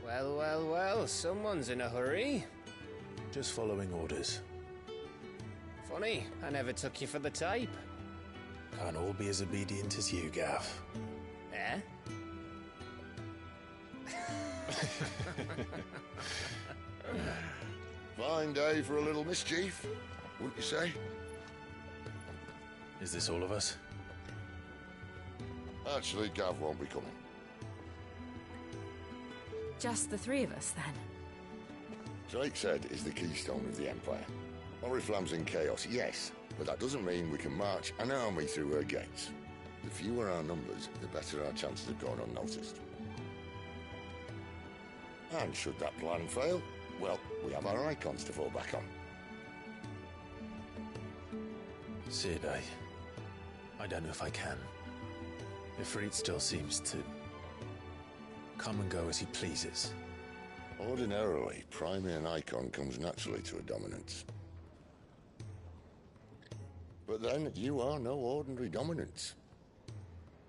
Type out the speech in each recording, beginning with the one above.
Well, someone's in a hurry. Just following orders. Funny, I never took you for the type. Can't all be as obedient as you, Gav. Eh? Fine day for a little mischief, wouldn't you say? Is this all of us? Actually, Gav won't be coming. Just the three of us, then? Drakeshead is the keystone of the Empire. Oriflamme's in chaos, yes, but that doesn't mean we can march an army through her gates. The fewer our numbers, the better our chances of going unnoticed. And should that plan fail, well, we have our icons to fall back on. Cid, I don't know if I can. Ifrit still seems to come and go as he pleases. Ordinarily, priming an icon comes naturally to a dominance. But then, you are no ordinary dominance.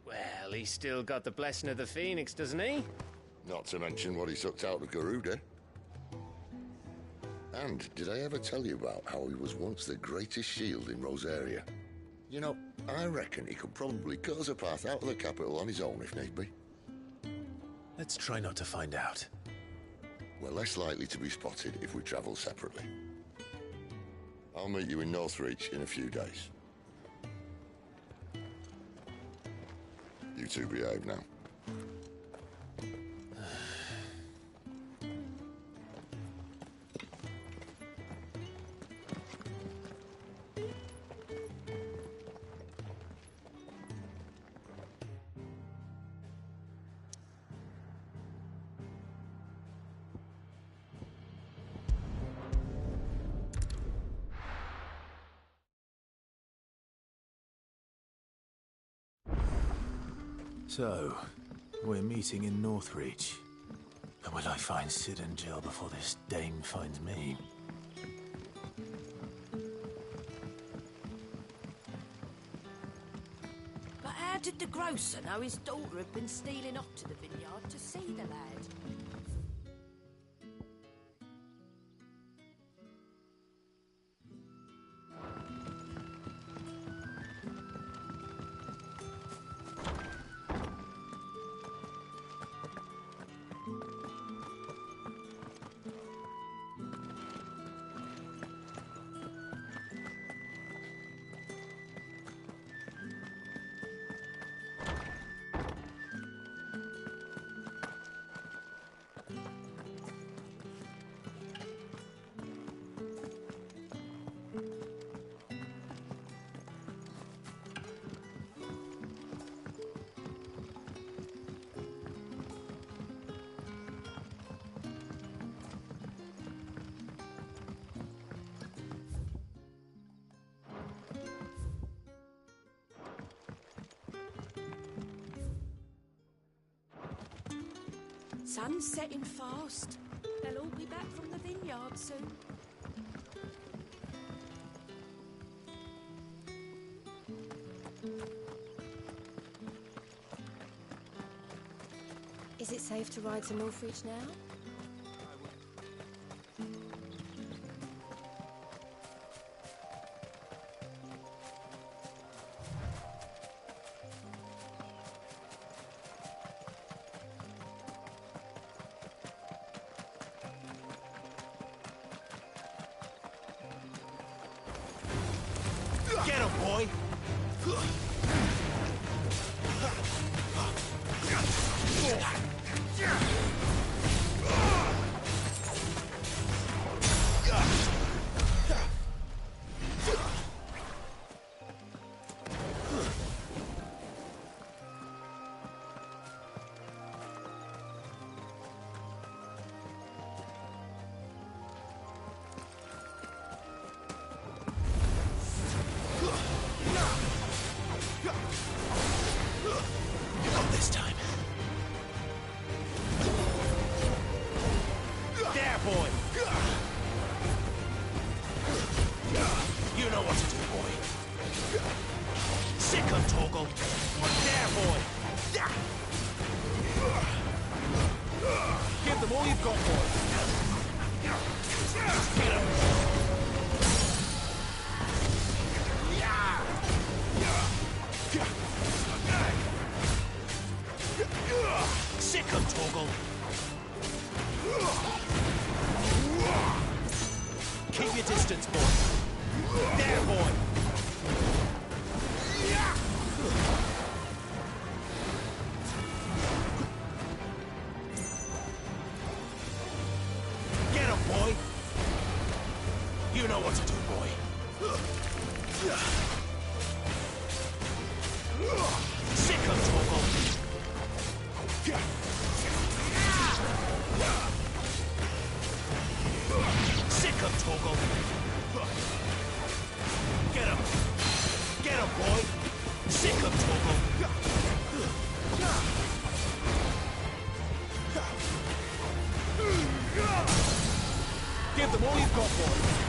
Well, he's still got the blessing of the Phoenix, doesn't he? Not to mention what he sucked out of Garuda. And did I ever tell you about how he was once the greatest shield in Rosaria? You know, I reckon he could probably cut us a path out of the capital on his own if need be. Let's try not to find out. We're less likely to be spotted if we travel separately. I'll meet you in Northreach in a few days. You two behave now. So, we're meeting in Northreach. But will I find Cid and Jill before this dame finds me? But how did the grocer know his daughter had been stealing off to the vineyard to see the lad? Sun's setting fast. They'll all be back from the vineyard soon. Is it safe to ride to Northreach now? Get him, boy! This time. There, boy! You know what to do, boy. Sick of Torgal! There, boy! Give them all you you've got, boy. Get him. Sick of Torgal. Keep your distance, boy. There, boy. Get him, boy. You know what to do, boy. Sick of Torgal. Sick of Torgal. Get him. Get him, boy. Sick of Torgal. Give them all you've got, boy.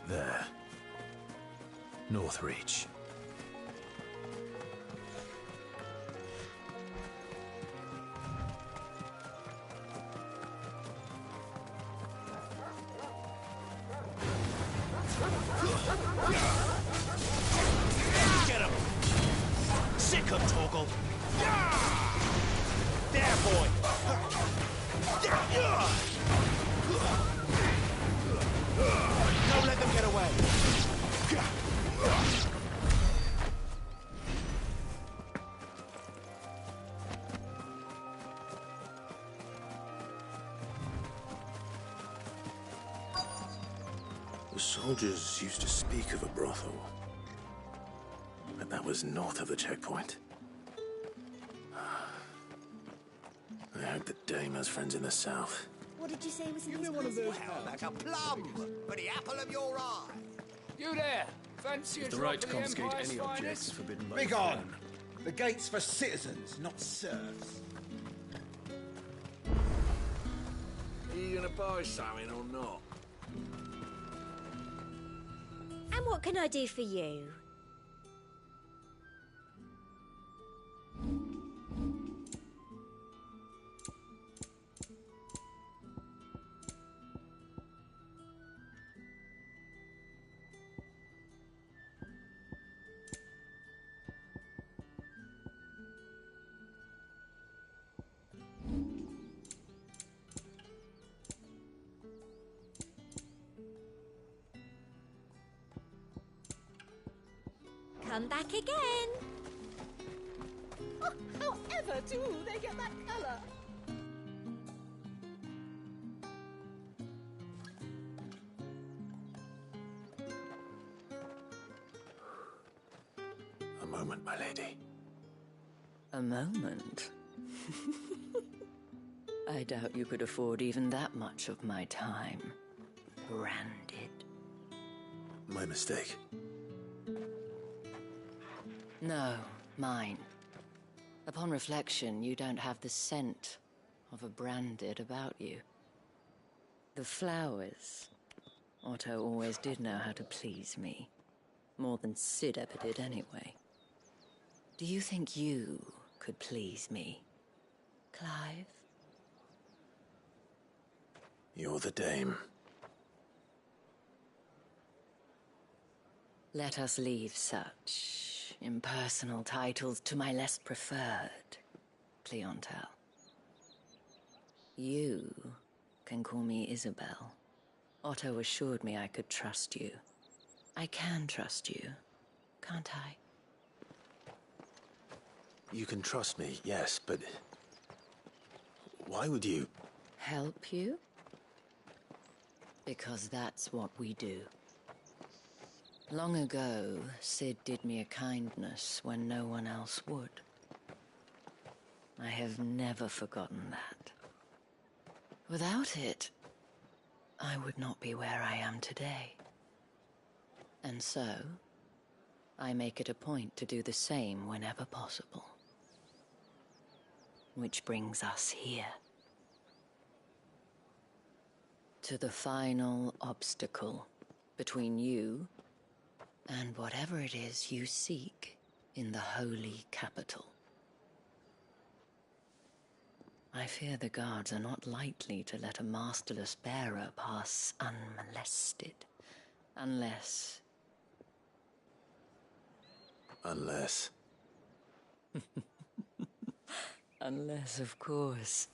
There. Northreach. Get him. Sick of Torgal. There, boy. Don't let them get away. The soldiers used to speak of a brothel. But that was north of the checkpoint. I hope that Dame has friends in the south. What did you say was in Give these me one of those pies? like a plum for the apple of your eye. You there! Fancy a The drop right to of the confiscate Empire's any finest? objects forbidden by Begone! The gate's for citizens, not serfs. Are you gonna buy something or not? And what can I do for you? Come back again. Oh, however do they get that colour? A moment, my lady. A moment? I doubt you could afford even that much of my time. Branded. My mistake. No, mine. Upon reflection, you don't have the scent of a branded about you. The flowers. Otto always did know how to please me. More than Sid ever did anyway. Do you think you could please me, Clive? You're the dame. Let us leave such impersonal titles to my less preferred clientele. You can call me Isabel. Otto assured me I could trust you. I can trust you, can't I? You can trust me, yes, but... why would you... Help you? Because that's what we do. Long ago, Sid did me a kindness when no one else would. I have never forgotten that. Without it, I would not be where I am today. And so, I make it a point to do the same whenever possible. Which brings us here. To the final obstacle between you and whatever it is you seek in the holy capital. I fear the guards are not likely to let a masterless bearer pass unmolested. Unless... Unless... Unless, of course,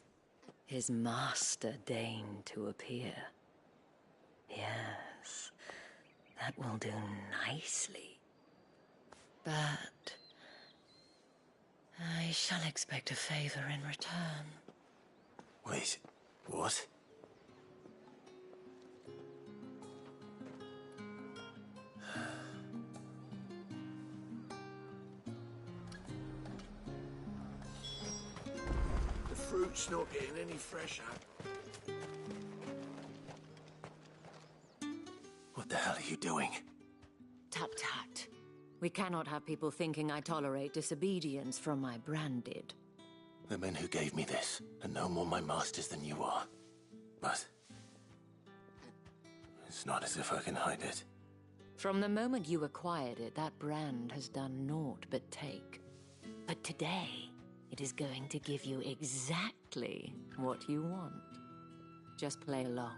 his master deigned to appear. Yes, that will do nicely. But... I shall expect a favor in return. Wait, what? The fruit's not getting any fresher. What the hell are you doing? Tut tut. We cannot have people thinking I tolerate disobedience from my branded. The men who gave me this are no more my masters than you are. But... it's not as if I can hide it. From the moment you acquired it, that brand has done naught but take. But today, it is going to give you exactly what you want. Just play along.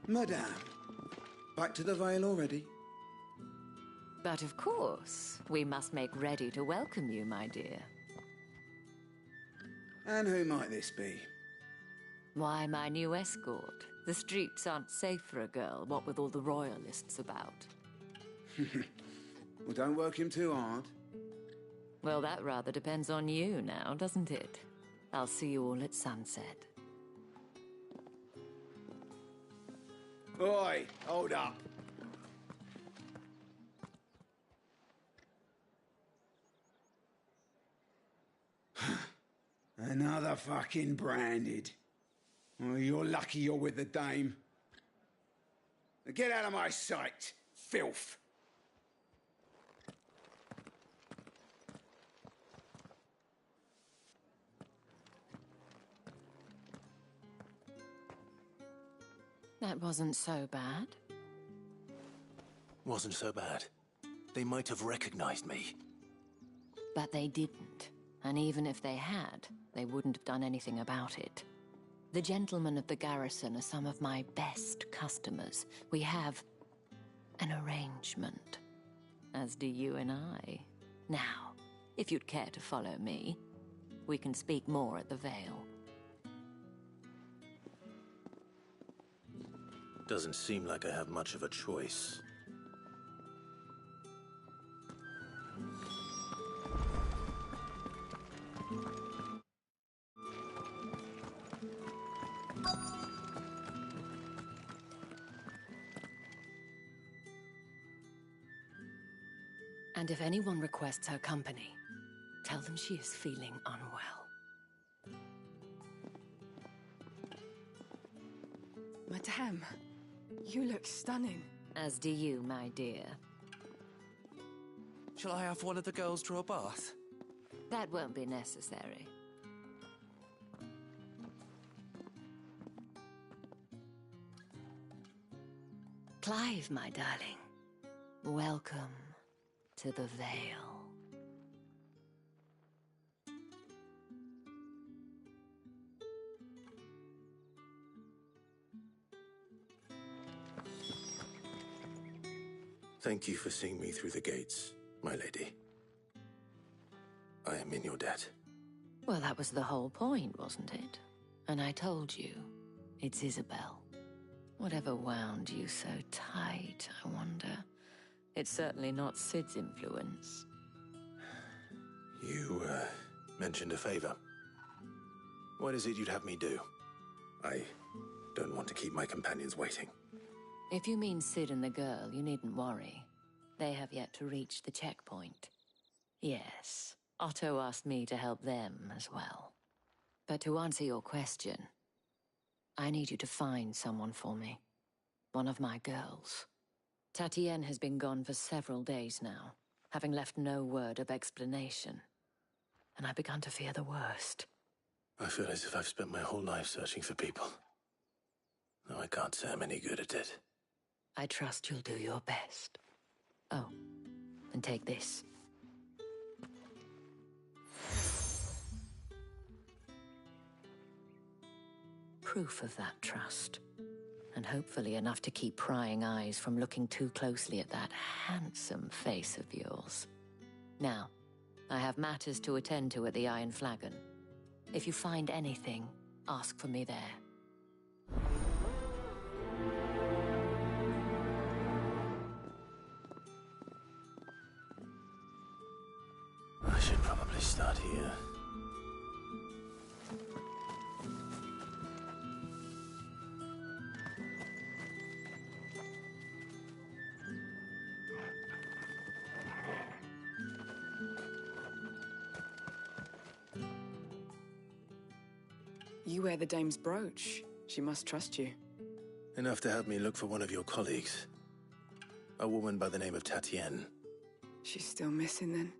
Madame, back to the Vale already? But of course, we must make ready to welcome you, my dear. And who might this be? Why, my new escort. The streets aren't safe for a girl, what with all the royalists about. Well, don't work him too hard. Well, that rather depends on you now, doesn't it? I'll see you all at sunset. Oi, hold up. Another fucking branded. Oh, you're lucky you're with the dame. Now get out of my sight, filth. That wasn't so bad. Wasn't so bad. They might have recognized me. But they didn't. And even if they had, they wouldn't have done anything about it. The gentlemen of the garrison are some of my best customers. We have an arrangement, as do you and I. Now, if you'd care to follow me, we can speak more at the Vale. Doesn't seem like I have much of a choice. And if anyone requests her company, tell them she is feeling unwell. Madame, you look stunning. As do you, my dear. Shall I have one of the girls draw a bath? That won't be necessary. Clive, my darling. Welcome to the Vale. Thank you for seeing me through the gates, my lady. I am in your debt. Well, that was the whole point, wasn't it? And I told you, it's Isabel. Whatever wound you so tight, I wonder. It's certainly not Sid's influence. You, mentioned a favor. What is it you'd have me do? I don't want to keep my companions waiting. If you mean Sid and the girl, you needn't worry. They have yet to reach the checkpoint. Yes, Otto asked me to help them as well. But to answer your question, I need you to find someone for me. One of my girls. Tatienne has been gone for several days now, having left no word of explanation. And I've begun to fear the worst. I feel as if I've spent my whole life searching for people. Though I can't say I'm any good at it. I trust you'll do your best. Oh, and take this. Proof of that trust. And hopefully enough to keep prying eyes from looking too closely at that handsome face of yours. Now, I have matters to attend to at the Iron Flagon. If you find anything, ask for me there. I should probably start here. You wear the dame's brooch. She must trust you. Enough to help me look for one of your colleagues. A woman by the name of Tatienne. She's still missing then.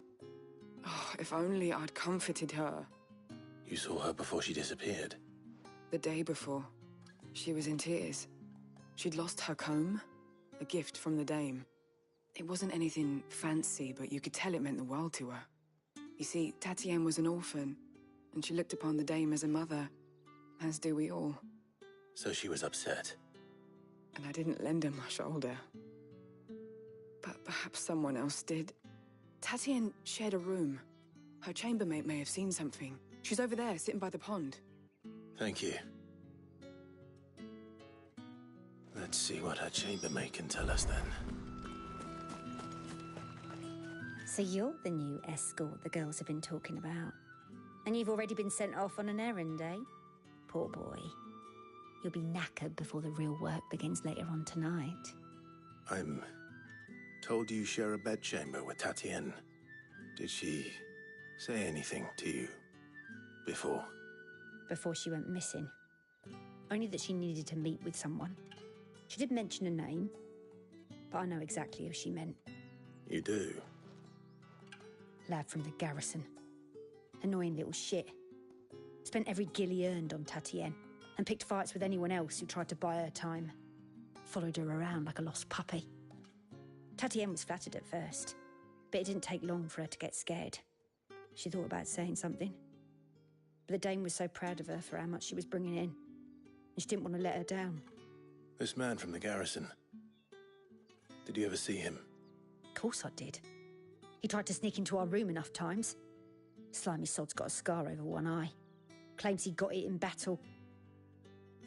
Oh, if only I'd comforted her. You saw her before she disappeared? The day before. She was in tears. She'd lost her comb, a gift from the dame. It wasn't anything fancy, but you could tell it meant the world to her. You see, Tatienne was an orphan, and she looked upon the dame as a mother, as do we all. So she was upset. And I didn't lend her my shoulder. But perhaps someone else did. Tatienne shared a room. Her chambermaid may have seen something. She's over there, sitting by the pond. Thank you. Let's see what her chambermaid can tell us then. So you're the new escort the girls have been talking about. And you've already been sent off on an errand, eh? Poor boy. You'll be knackered before the real work begins later on tonight. I'm told you share a bedchamber with Tatienne. Did she say anything to you before? Before she went missing. Only that she needed to meet with someone. She did mention a name, but I know exactly who she meant. You do? Lad from the garrison. Annoying little shit. Spent every guil he earned on Tatienne, and picked fights with anyone else who tried to buy her time. Followed her around like a lost puppy. Tatienne was flattered at first, but it didn't take long for her to get scared. She thought about saying something. But the dame was so proud of her for how much she was bringing in, and she didn't want to let her down. This man from the garrison. Did you ever see him? Of course I did. He tried to sneak into our room enough times. Slimy sod's got a scar over one eye. Claims he got it in battle.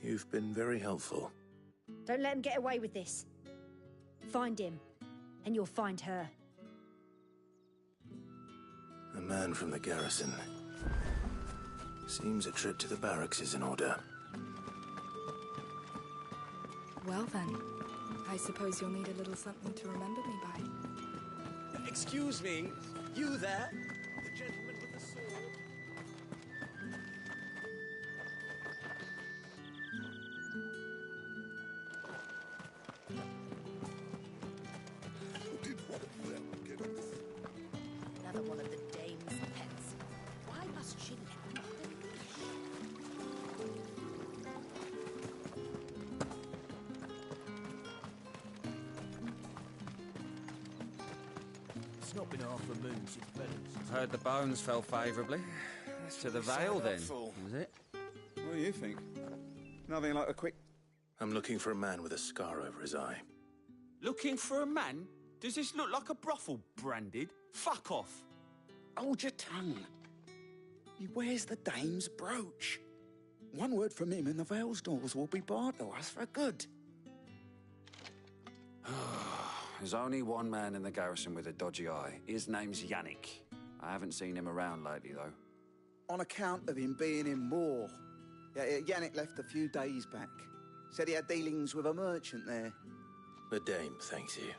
You've been very helpful. Don't let him get away with this. Find him, and you'll find her. A man from the garrison. Seems a trip to the barracks is in order. Well then, I suppose you'll need a little something to remember me by. Excuse me, you there? The gentleman with the sword. Another one of the dame's pets. Why must she let them off the leash? It's not been half a moon since Bennett's. Heard the bones fell favourably. To the Vale, then, was it? What do you think? Nothing like a quick... I'm looking for a man with a scar over his eye. Looking for a man? Does this look like a brothel, Branded? Fuck off. Hold your tongue. He wears the dame's brooch. One word from him and the Vale's doors will be barred to us for good. There's only one man in the garrison with a dodgy eye. His name's Yannick. I haven't seen him around lately, though. On account of him being in war. Yeah, Yannick left a few days back. Said he had dealings with a merchant there. The dame thanks you.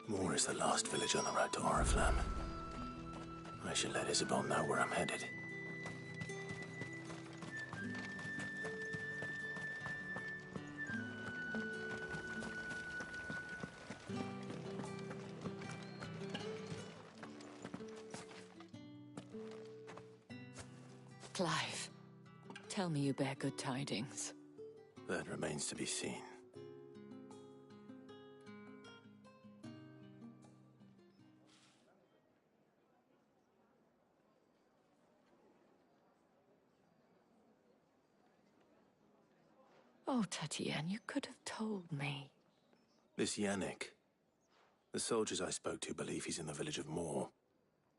Moor is the last village on the road to Oriflamme. I should let Isabel know where I'm headed. Clive, tell me you bear good tidings. That remains to be seen. Oh, Tatienne, you could have told me. This Yannick. The soldiers I spoke to believe he's in the village of Moor.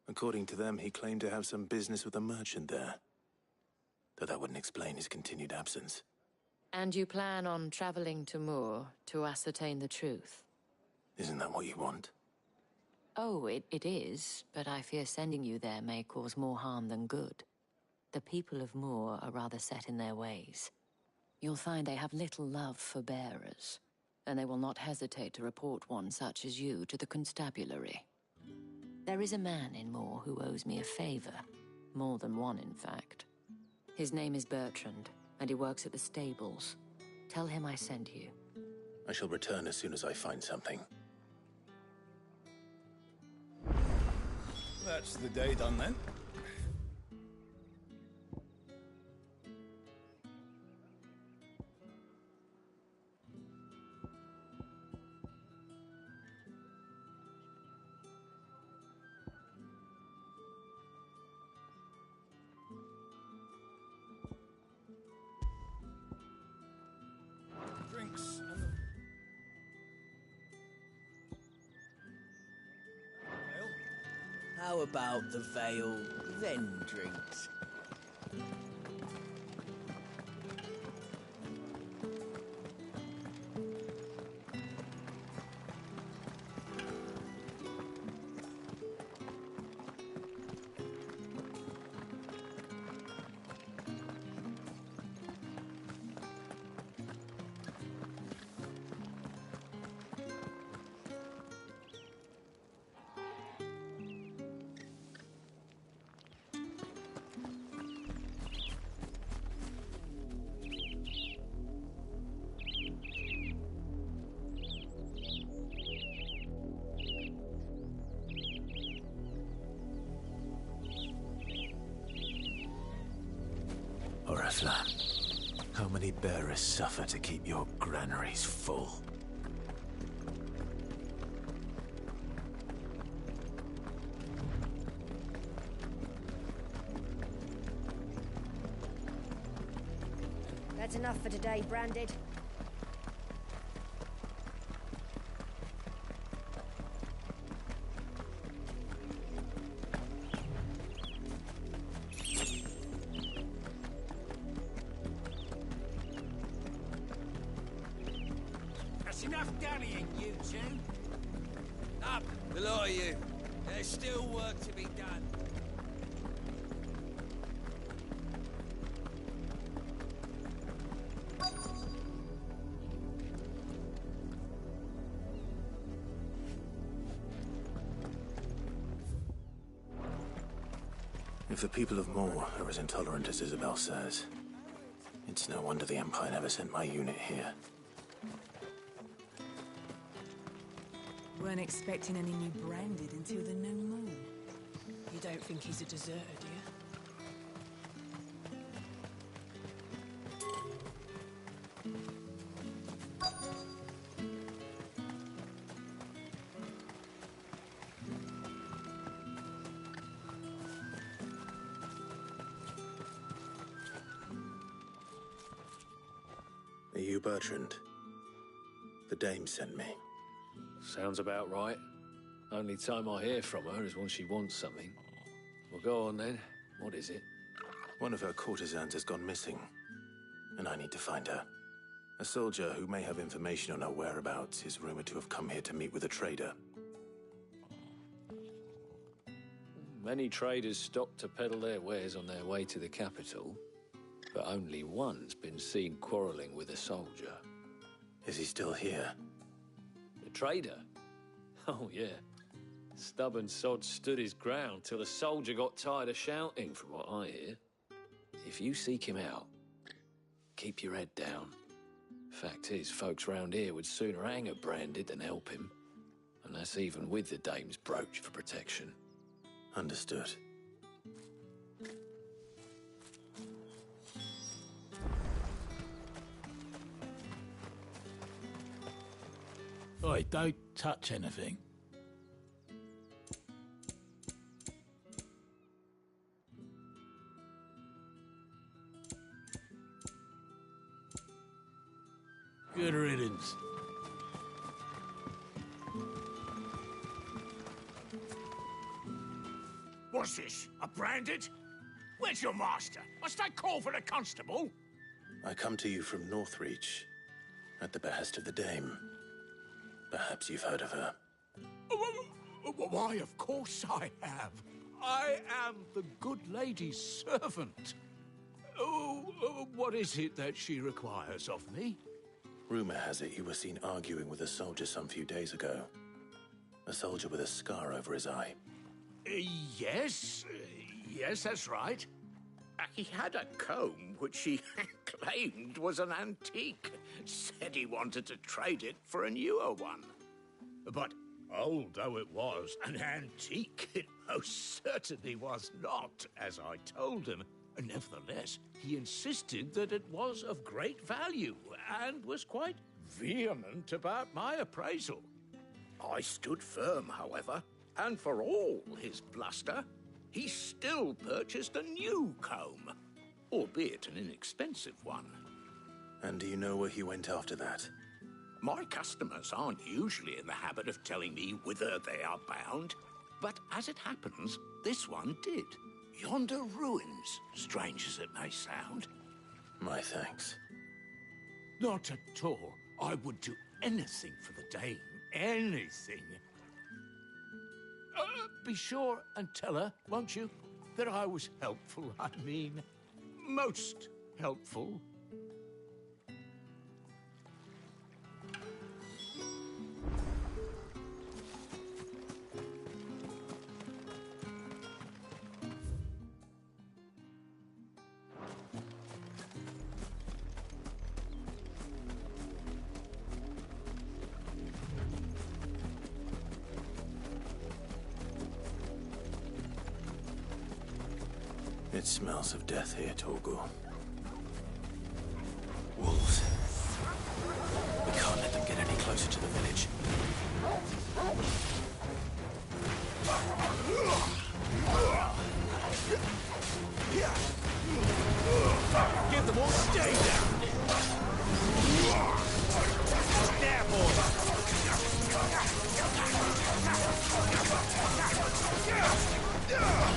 According to them, he claimed to have some business with a merchant there. Though that wouldn't explain his continued absence. And you plan on traveling to Moor to ascertain the truth? Isn't that what you want? Oh, it is, but I fear sending you there may cause more harm than good. The people of Moor are rather set in their ways. You'll find they have little love for bearers, and they will not hesitate to report one such as you to the constabulary. There is a man in Moor who owes me a favor. More than one, in fact. His name is Bertrand, and he works at the stables. Tell him I sent you. I shall return as soon as I find something. That's the day done, then. Drinks and the... How about the Vale, then drinks? Oriflamme, how many bearers suffer to keep your granaries full? That's enough for today, Branded. That's enough dallying, you two. Up, the lot of you. There's still work to be done. If the people of Moor are as intolerant as Isabel says, it's no wonder the Empire never sent my unit here. Weren't expecting any new branded until the new moon. You don't think he's a deserter, do you? Are you Bertrand? The dame sent me. Sounds about right. Only time I hear from her is when she wants something. Well, go on then. What is it? One of her courtesans has gone missing, and I need to find her. A soldier who may have information on her whereabouts is rumored to have come here to meet with a trader. Many traders stop to peddle their wares on their way to the capital, but only one's been seen quarreling with a soldier. Is he still here? The trader? Oh, yeah. Stubborn sod stood his ground till the soldier got tired of shouting, from what I hear. If you seek him out, keep your head down. Fact is, folks round here would sooner hang a Branded than help him. And that's even with the dame's brooch for protection. Understood. Oi, don't touch anything. Good riddance. What's this? A Branded? Where's your master? Must I call for the constable? I come to you from Northreach, at the behest of the dame. Perhaps you've heard of her. Why, of course I have. I am the good lady's servant. What is it that she requires of me? Rumor has it you were seen arguing with a soldier some few days ago. A soldier with a scar over his eye. Yes, that's right. He had a comb which he claimed was an antique. Said he wanted to trade it for a newer one. But old though it was, an antique it most certainly was not, as I told him. Nevertheless, he insisted that it was of great value and was quite vehement about my appraisal. I stood firm, however, and for all his bluster, he still purchased a new comb, albeit an inexpensive one. And do you know where he went after that? My customers aren't usually in the habit of telling me whither they are bound, but as it happens, this one did. Yonder ruins, strange as it may sound. My thanks. Not at all. I would do anything for the dame. Anything. Be sure and tell her, won't you, that I was helpful. I mean, most helpful. It smells of death here, Torgal. Wolves. We can't let them get any closer to the village. Give them all stay down! There,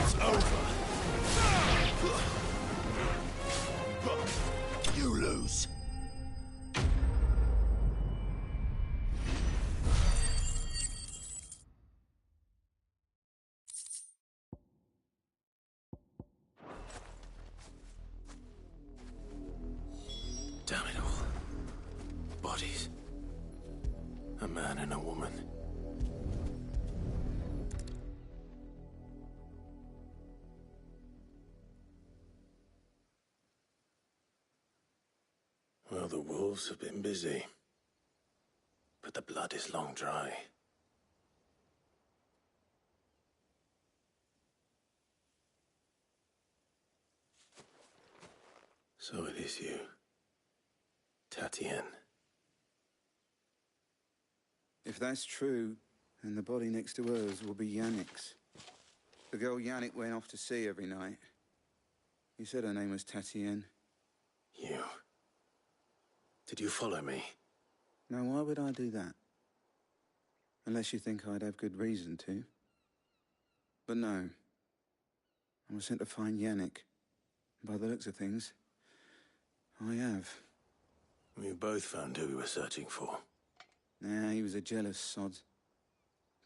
It's over. Well, the wolves have been busy. But the blood is long dry. So it is you, Tatien. If that's true, then the body next to hers will be Yannick's. The girl Yannick went off to sea every night. You said her name was Tatien. You? Did you follow me? Now, why would I do that? Unless you think I'd have good reason to. But no. I was sent to find Yannick. By the looks of things, I have. We both found who we were searching for. Nah, he was a jealous sod.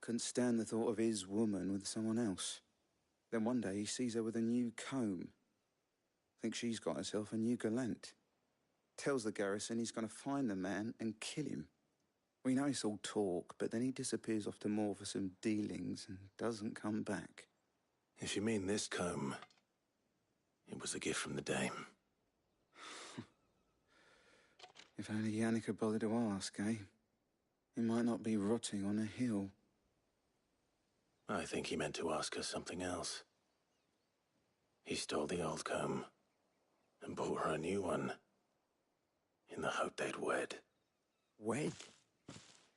Couldn't stand the thought of his woman with someone else. Then one day he sees her with a new comb. Thinks she's got herself a new gallant. Tells the garrison he's going to find the man and kill him. We know it's all talk, but then he disappears off to Moor for some dealings and doesn't come back. If you mean this comb, it was a gift from the dame. If only Yannick had bothered to ask, eh? He might not be rotting on a hill. I think he meant to ask her something else. He stole the old comb and bought her a new one in the hope they'd wed. Wed?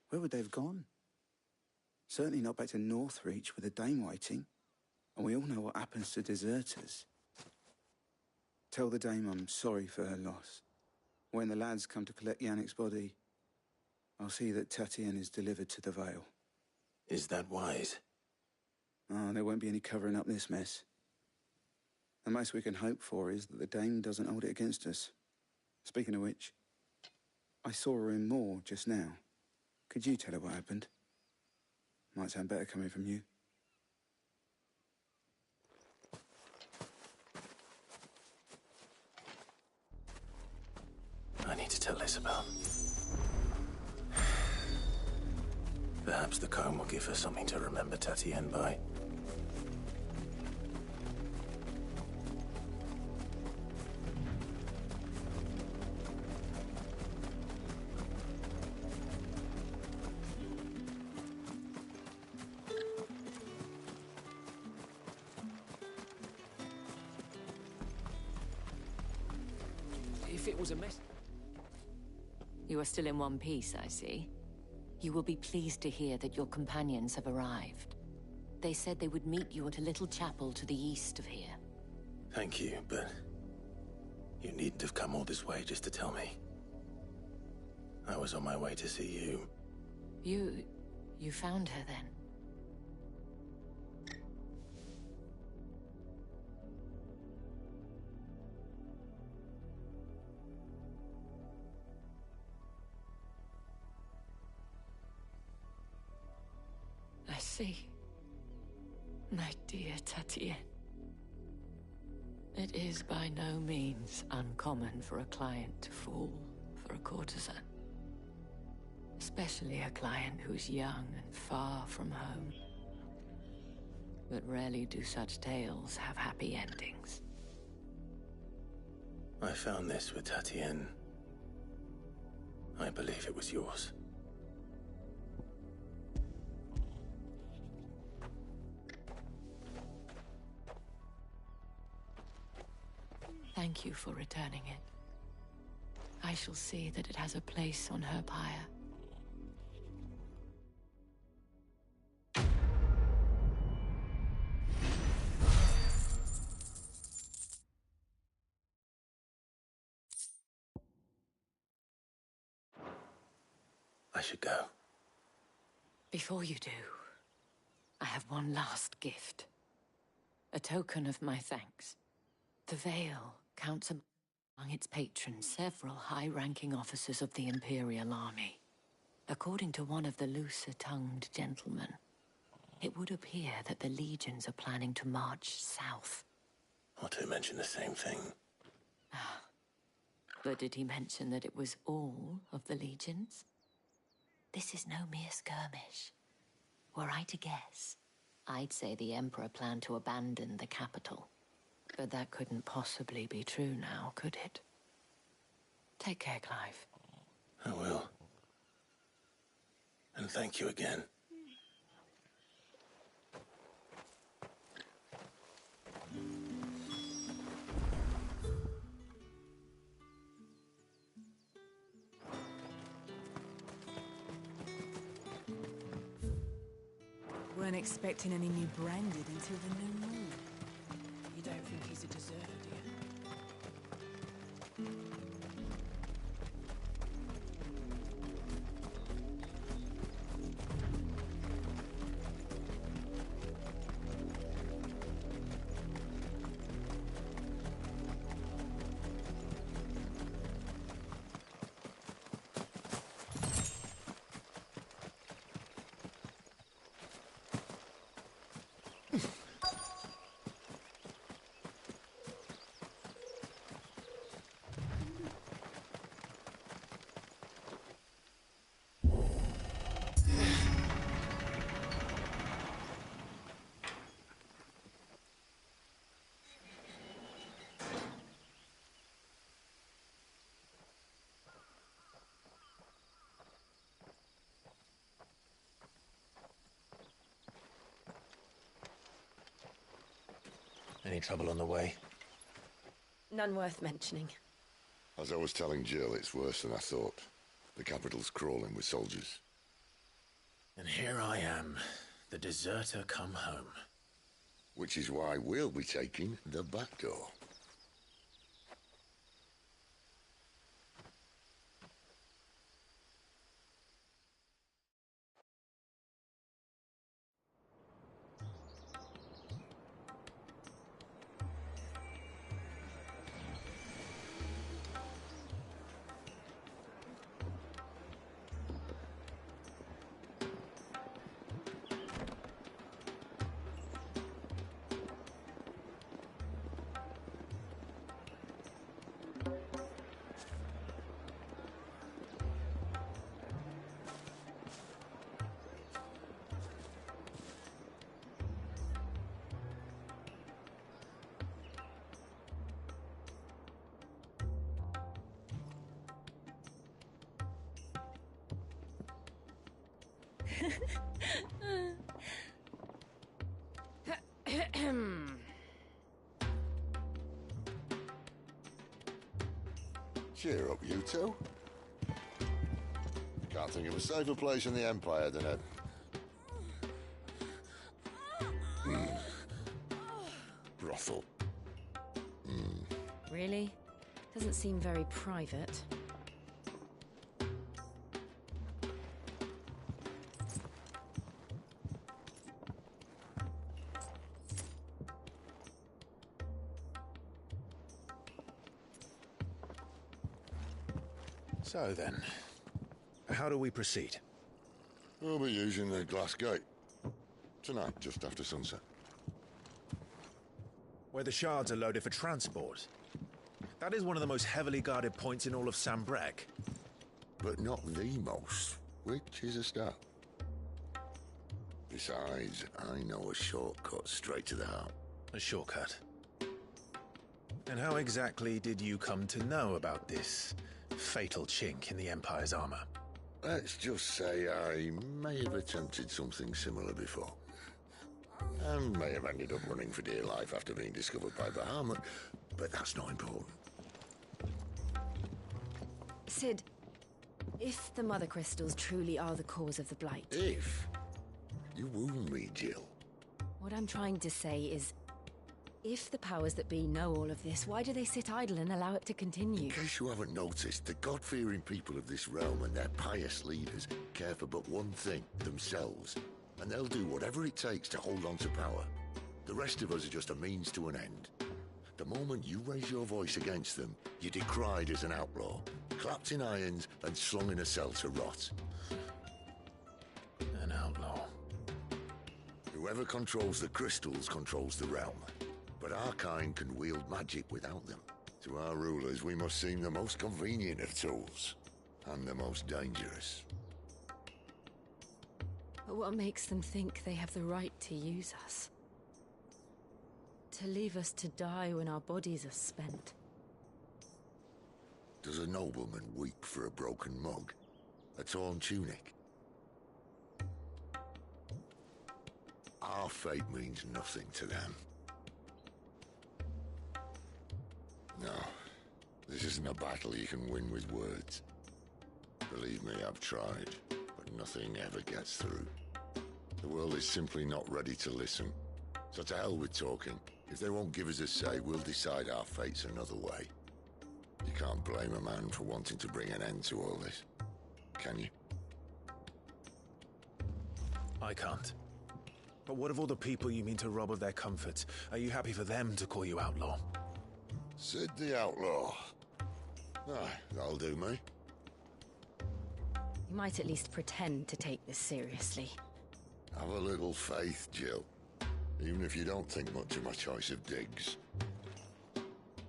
Where would they have gone? Certainly not back to Northreach with a dame waiting. And we all know what happens to deserters. Tell the dame I'm sorry for her loss. When the lads come to collect Yannick's body, I'll see that Tatien is delivered to the Vale. Is that wise? Oh, there won't be any covering up this mess. The most we can hope for is that the dame doesn't hold it against us. Speaking of which, I saw her in Moor just now. Could you tell her what happened? Might sound better coming from you. I need to tell Isabel. Perhaps the comb will give her something to remember Tatien by. If it was a mess... You are still in one piece, I see. You will be pleased to hear that your companions have arrived. They said they would meet you at a little chapel to the east of here. Thank you, but you needn't have come all this way just to tell me. I was on my way to see you. You found her then? I see. My dear Tatien. It is by no means uncommon for a client to fall for a courtesan. Especially a client who's young and far from home. But rarely do such tales have happy endings. I found this with Tatien. I believe it was yours. Thank you for returning it. I shall see that it has a place on her pyre. I should go. Before you do, I have one last gift. A token of my thanks. The Vale counts among its patrons several high-ranking officers of the Imperial Army. According to one of the looser-tongued gentlemen, it would appear that the legions are planning to march south. Not to mention the same thing. But did he mention that it was all of the legions? This is no mere skirmish. Were I to guess, I'd say the Emperor planned to abandon the capital. But that couldn't possibly be true now, could it? Take care, Clive. I will. And thank you again. Weren't expecting any new branded until the new moon. You don't think he's a deserter, do you? Any trouble on the way? None worth mentioning. As I was telling Jill, it's worse than I thought. The capital's crawling with soldiers. And here I am, the deserter come home. Which is why we'll be taking the back door. Cheer up, you two. Can't think of a safer place in the Empire than a... brothel. Really? Doesn't seem very private. So then, how do we proceed? We'll be using the Glass Gate. Tonight, just after sunset. Where the shards are loaded for transport. That is one of the most heavily guarded points in all of Sambrek. But not the most, which is a start. Besides, I know a shortcut straight to the heart. A shortcut? And how exactly did you come to know about this fatal chink in the Empire's armor? Let's just say I may have attempted something similar before. And may have ended up running for dear life after being discovered by Bahamut, but that's not important. Sid, if the Mother Crystals truly are the cause of the Blight... If? You wound me, Jill. What I'm trying to say is, if the powers that be know all of this, why do they sit idle and allow it to continue? In case you haven't noticed, the God-fearing people of this realm and their pious leaders care for but one thing, themselves. And they'll do whatever it takes to hold on to power. The rest of us are just a means to an end. The moment you raise your voice against them, you're decried as an outlaw, clapped in irons and slung in a cell to rot. An outlaw. Whoever controls the crystals controls the realm. But our kind can wield magic without them. To our rulers, we must seem the most convenient of tools. And the most dangerous. But what makes them think they have the right to use us? To leave us to die when our bodies are spent? Does a nobleman weep for a broken mug? A torn tunic? Our fate means nothing to them. No, this isn't a battle you can win with words. Believe me, I've tried, but nothing ever gets through. The world is simply not ready to listen. So to hell with talking. If they won't give us a say, we'll decide our fates another way. You can't blame a man for wanting to bring an end to all this, can you? I can't. But what of all the people you mean to rob of their comforts? Are you happy for them to call you outlaw? Sid the Outlaw. Ah, that'll do me. You might at least pretend to take this seriously. Have a little faith, Jill. Even if you don't think much of my choice of digs.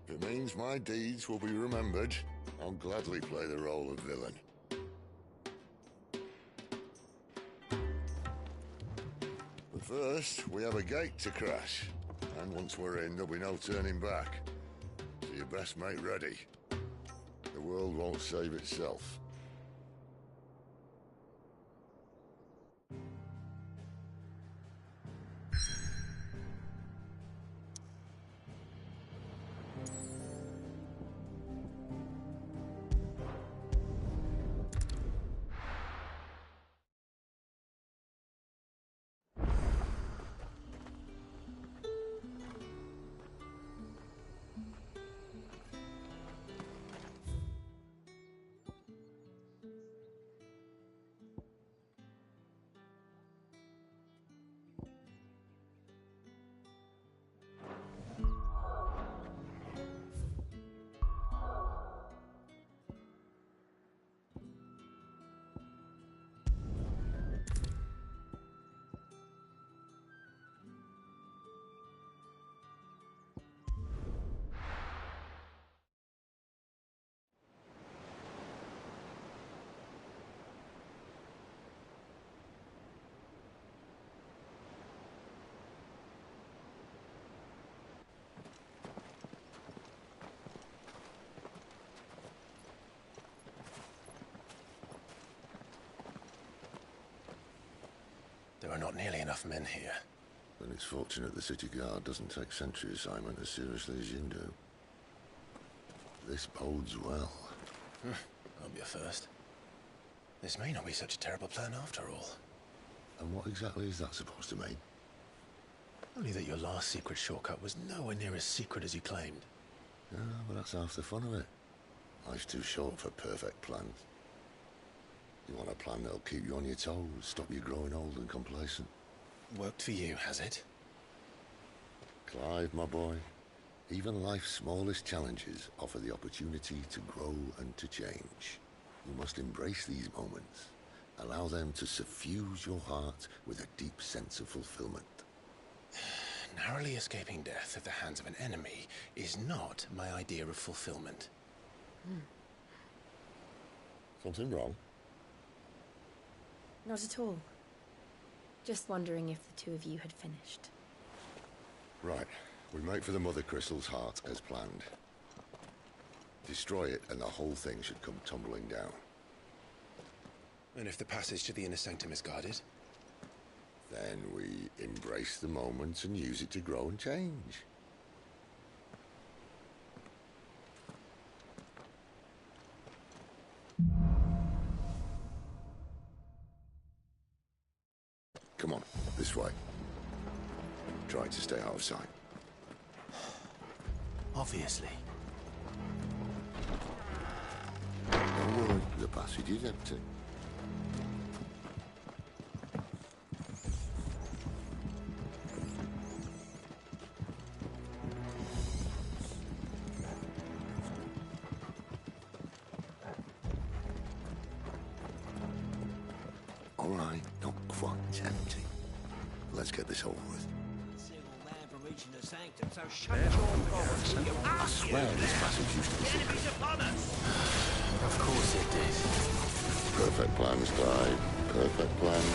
If it means my deeds will be remembered, I'll gladly play the role of villain. But first, we have a gate to crash. And once we're in, there'll be no turning back. So you best make ready. The world won't save itself. There are not nearly enough men here. Then it's fortunate the city guard doesn't take sentry assignment as seriously as you do. This bodes well. That'll be a first. This may not be such a terrible plan after all. And what exactly is that supposed to mean? Only that your last secret shortcut was nowhere near as secret as you claimed. Yeah, but that's half the fun of it. Life's too short for perfect plans. You want a plan that'll keep you on your toes, stop you growing old and complacent. Worked for you, has it? Clive, my boy, even life's smallest challenges offer the opportunity to grow and to change. You must embrace these moments. Allow them to suffuse your heart with a deep sense of fulfillment. Narrowly escaping death at the hands of an enemy is not my idea of fulfillment. Something wrong? Not at all. Just wondering if the two of you had finished. Right. We make for the Mother Crystal's heart as planned. Destroy it and the whole thing should come tumbling down. And if the passage to the inner sanctum is guarded? Then we embrace the moment and use it to grow and change. Come on, this way. Try to stay out of sight. Obviously. Don't worry, the passage is empty. All right, not quite empty. Let's get this over with. I swear this passage used to be secret. Of course it did. Perfect plans, Clive. Perfect plans.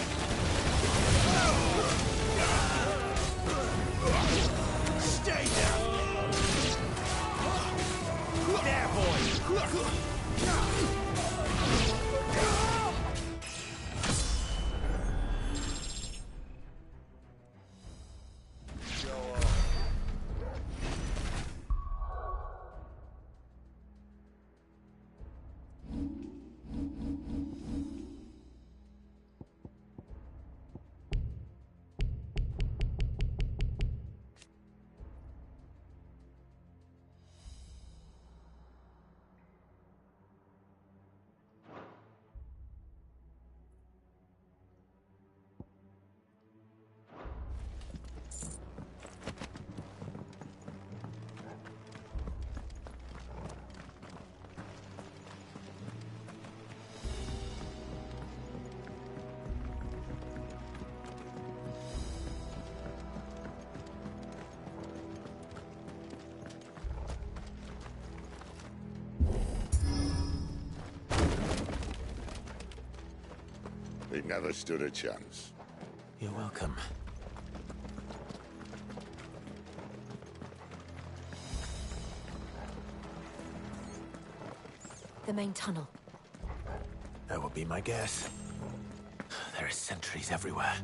Stay down! There, boy! never stood a chance. You're welcome. The main tunnel. That would be my guess. There are sentries everywhere.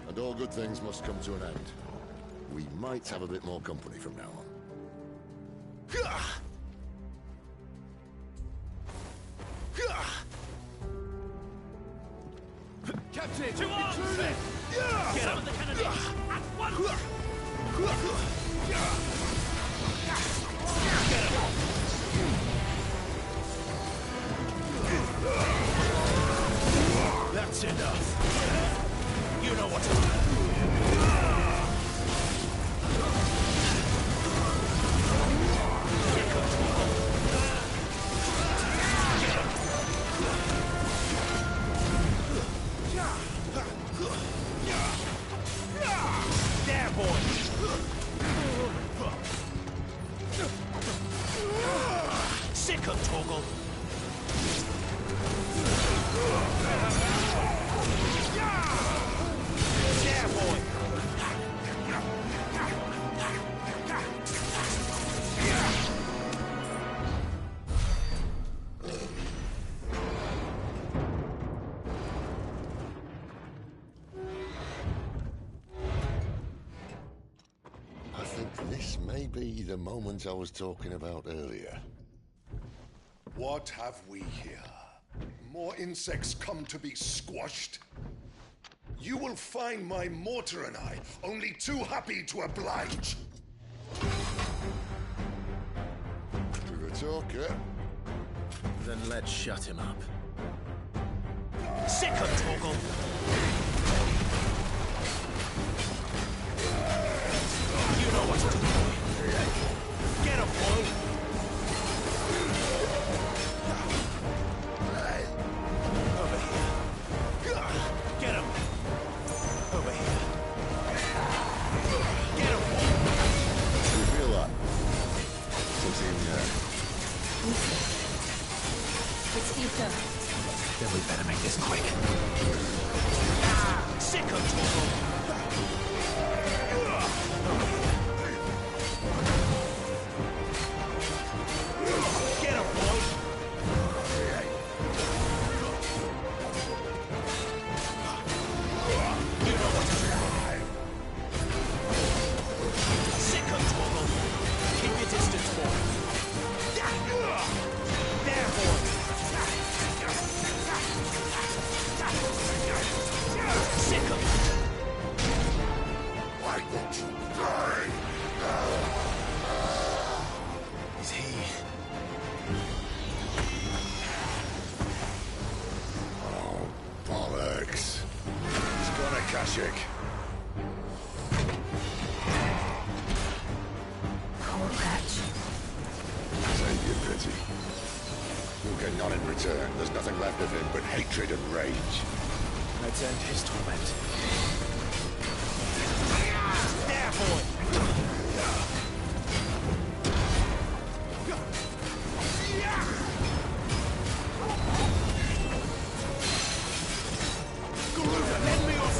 And all good things must come to an end. We might have a bit more company from now on. Captain! To arms! Get him! The cannonade! At once! That's enough. You know what to do. There, boy! Sick of Torgal. There, boy! I think this may be the moment I was talking about earlier. What have we here? More insects come to be squashed? You will find my mortar and I only too happy to oblige. To the talker. Then let's shut him up. Sick of Torgal. You know what to do, boy. Get him, boy. Over here. Get him. Over here. Get him, boy. Do you feel that? Something, It's ether. Then we better make this quick. Sick of Torgal. Get him, boy. You know what to do. Sick of Torgal. Keep your distance, boy. There, boy. Sick of why don't you die? Is he? Oh, bollocks. He's gone, Akashic. Poor wretch. Save your pity. You'll get none in return. There's nothing left of him but hatred and rage. Let's end his torment. there, boy. Let me off.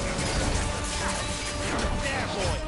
There, boy.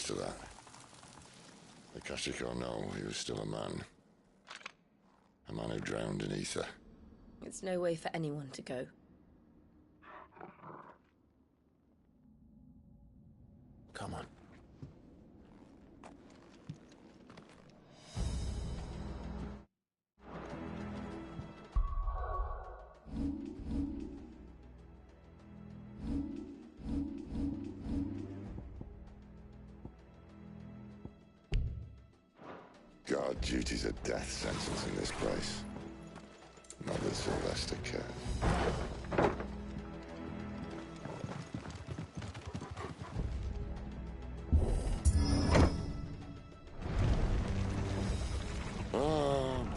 witness to that. Akashic or no, he was still a man. A man who drowned in ether. It's no way for anyone to go. Come on. God, duty's a death sentence in this place. Not that Sylvester cared.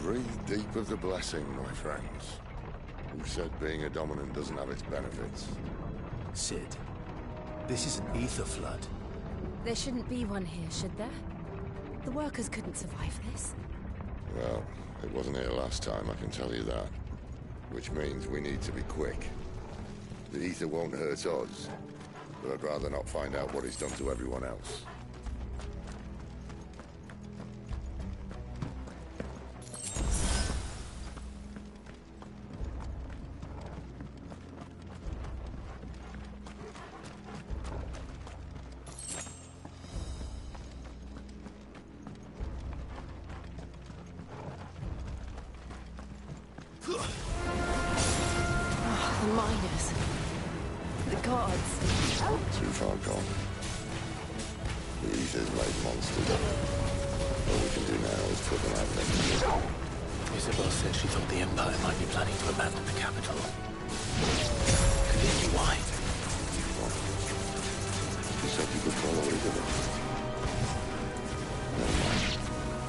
Breathe deep of the blessing, my friends. Who said being a dominant doesn't have its benefits? Cid, this is an ether flood. There shouldn't be one here, should there? The workers couldn't survive this. Well, it wasn't here last time, I can tell you that. Which means we need to be quick. The ether won't hurt us, but I'd rather not find out what it's done to everyone else. The miners. The gods. Too far gone. The ether's made monsters. All we can do now is put them out there. Isabel said she thought the Empire might be planning to abandon the capital. Could this be why? She said you could follow Isabel. Never mind.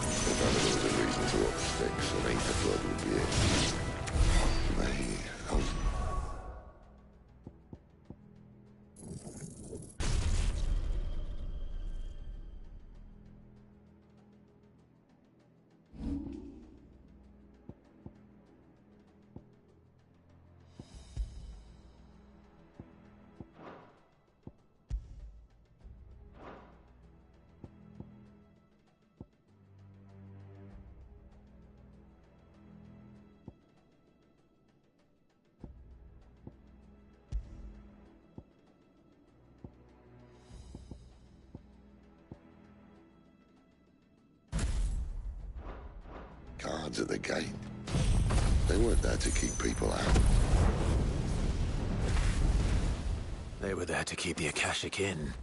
If ever there was a reason to up sticks, an ether flood would be it. May help. Guards at the gate. They weren't there to keep people out. They were there to keep the Akashic in.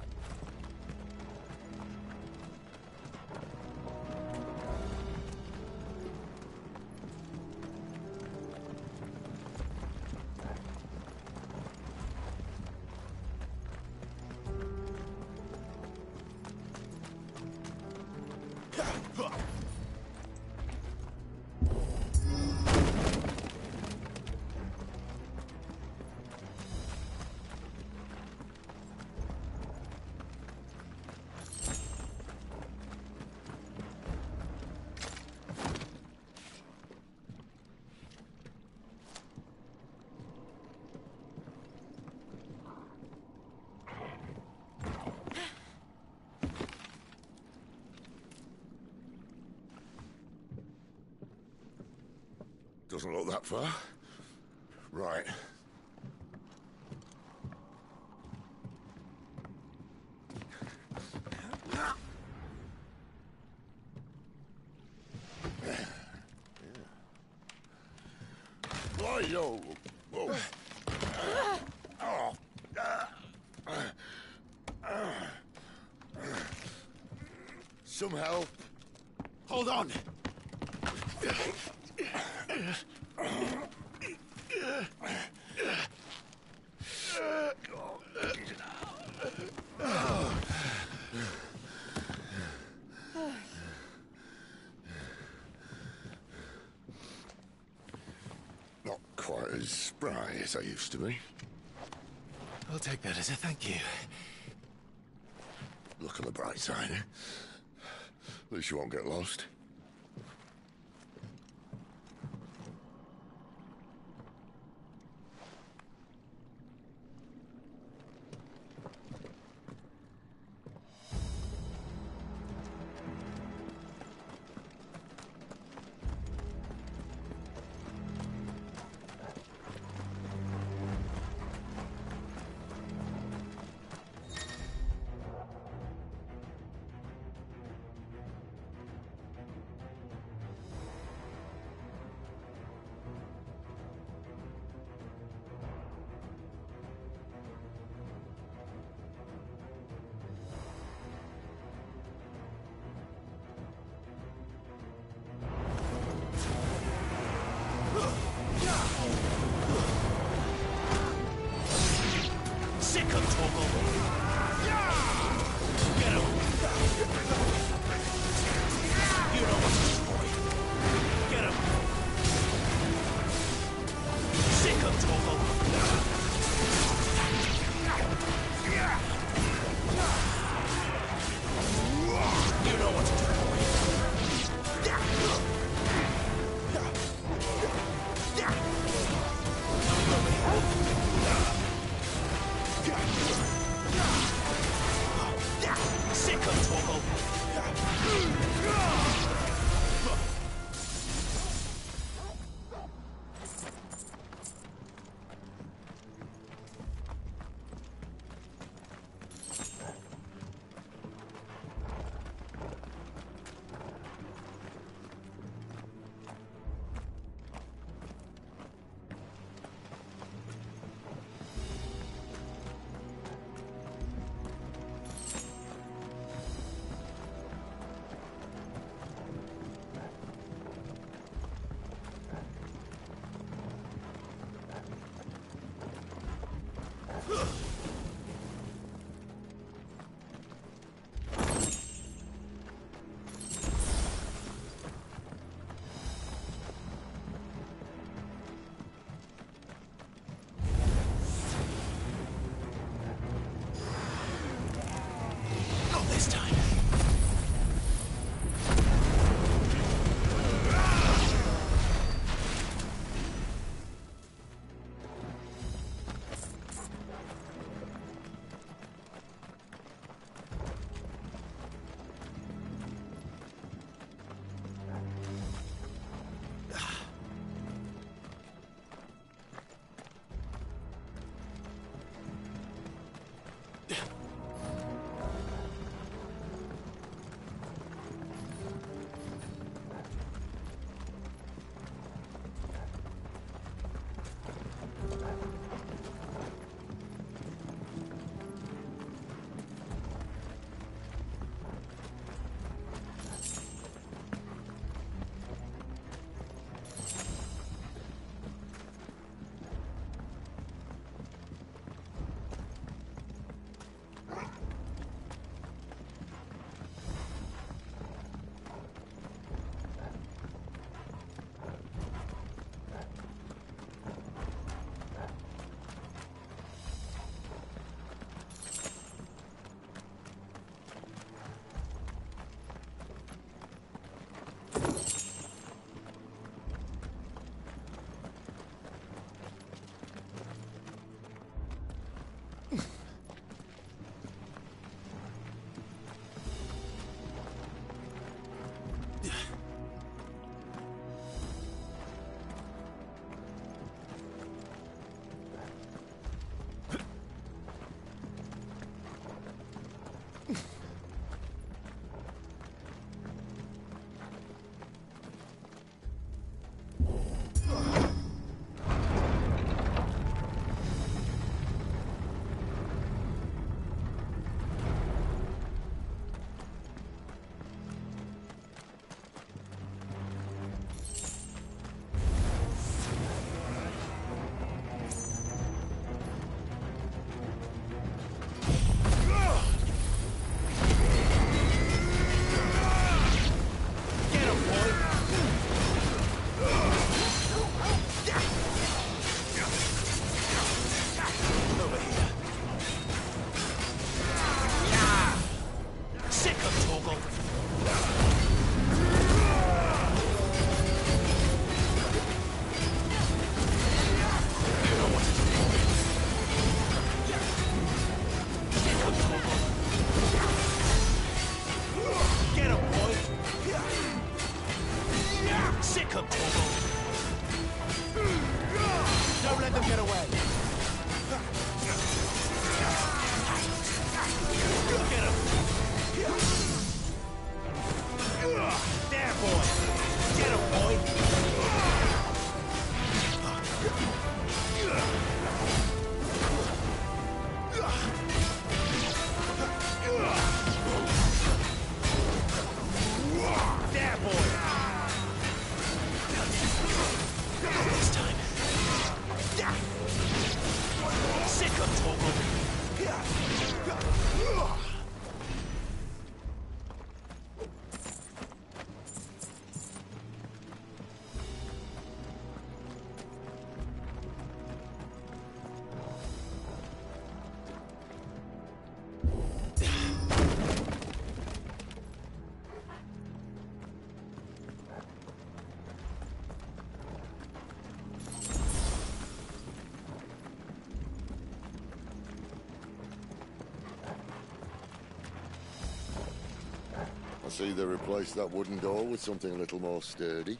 Doesn't look that far. Right. Why-yo! Whoa. Some help. Hold on! Not quite as spry as I used to be. I'll take that as a thank you. Look on the bright side, eh? At least you won't get lost. Sick 'em, Torgal! Don't let them get away! Get him! There, boy! Get him, boy! There, boy! This time. Sick of Torgal! I see they replaced that wooden door with something a little more sturdy.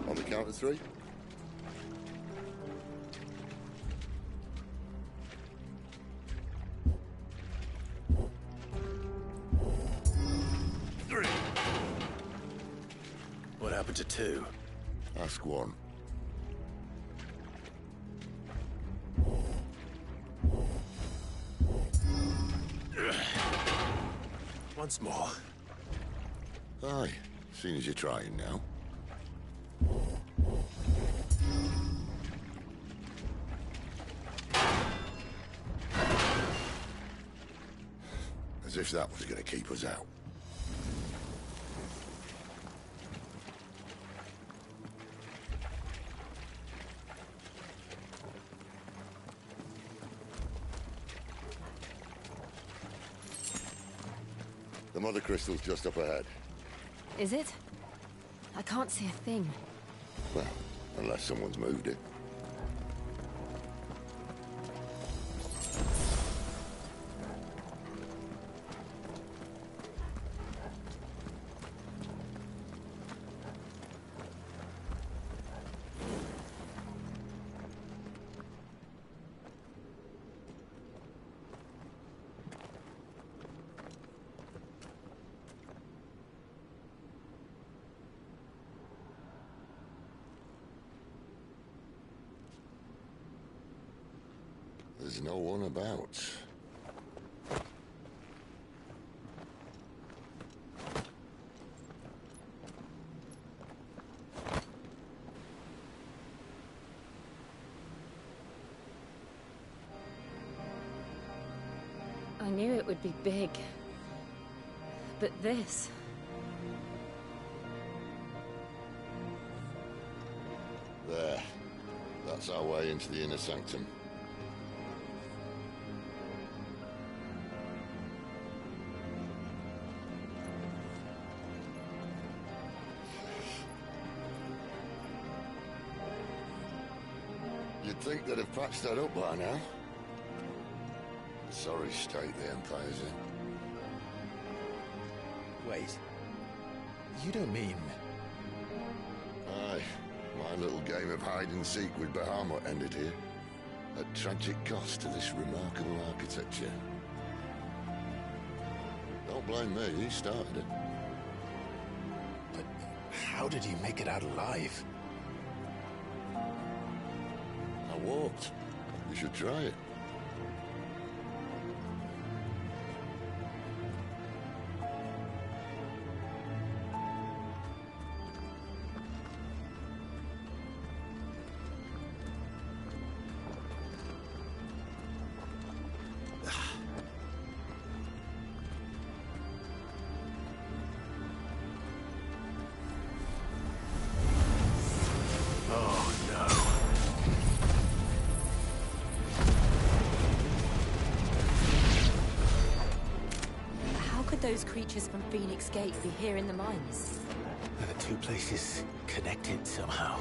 On the count of three. What happened to two? Ask one. Once more. Aye, seeing as you're trying now. As if that was going to keep us out. The mother crystal's just up ahead. Is it? I can't see a thing. Well, unless someone's moved it. There's no one about. I knew it would be big. But this... There. That's our way into the inner sanctum. You'd think they'd have patched that up by now. Sorry state the Empire's in. Wait. You don't mean... Aye. My little game of hide-and-seek with Bahamut ended here. At tragic cost to this remarkable architecture. Don't blame me, he started it. But how did he make it out alive? I walked. You should try it. could those creatures from Phoenix Gate be here in the mines? Are the two places connected somehow?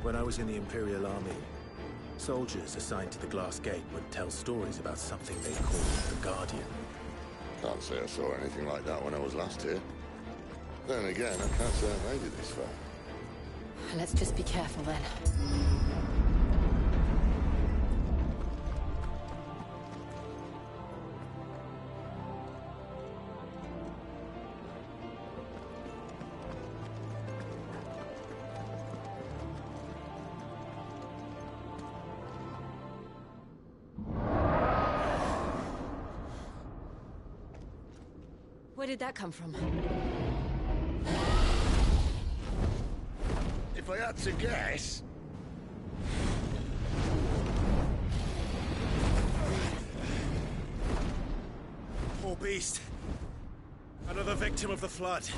When I was in the Imperial Army, soldiers assigned to the Glass Gate would tell stories about something they called the Guardian. Can't say I saw anything like that when I was last here. Then again, I can't say I made it this far. Let's just be careful then. Where did that come from? If I had to guess... Poor beast. Another victim of the Flood.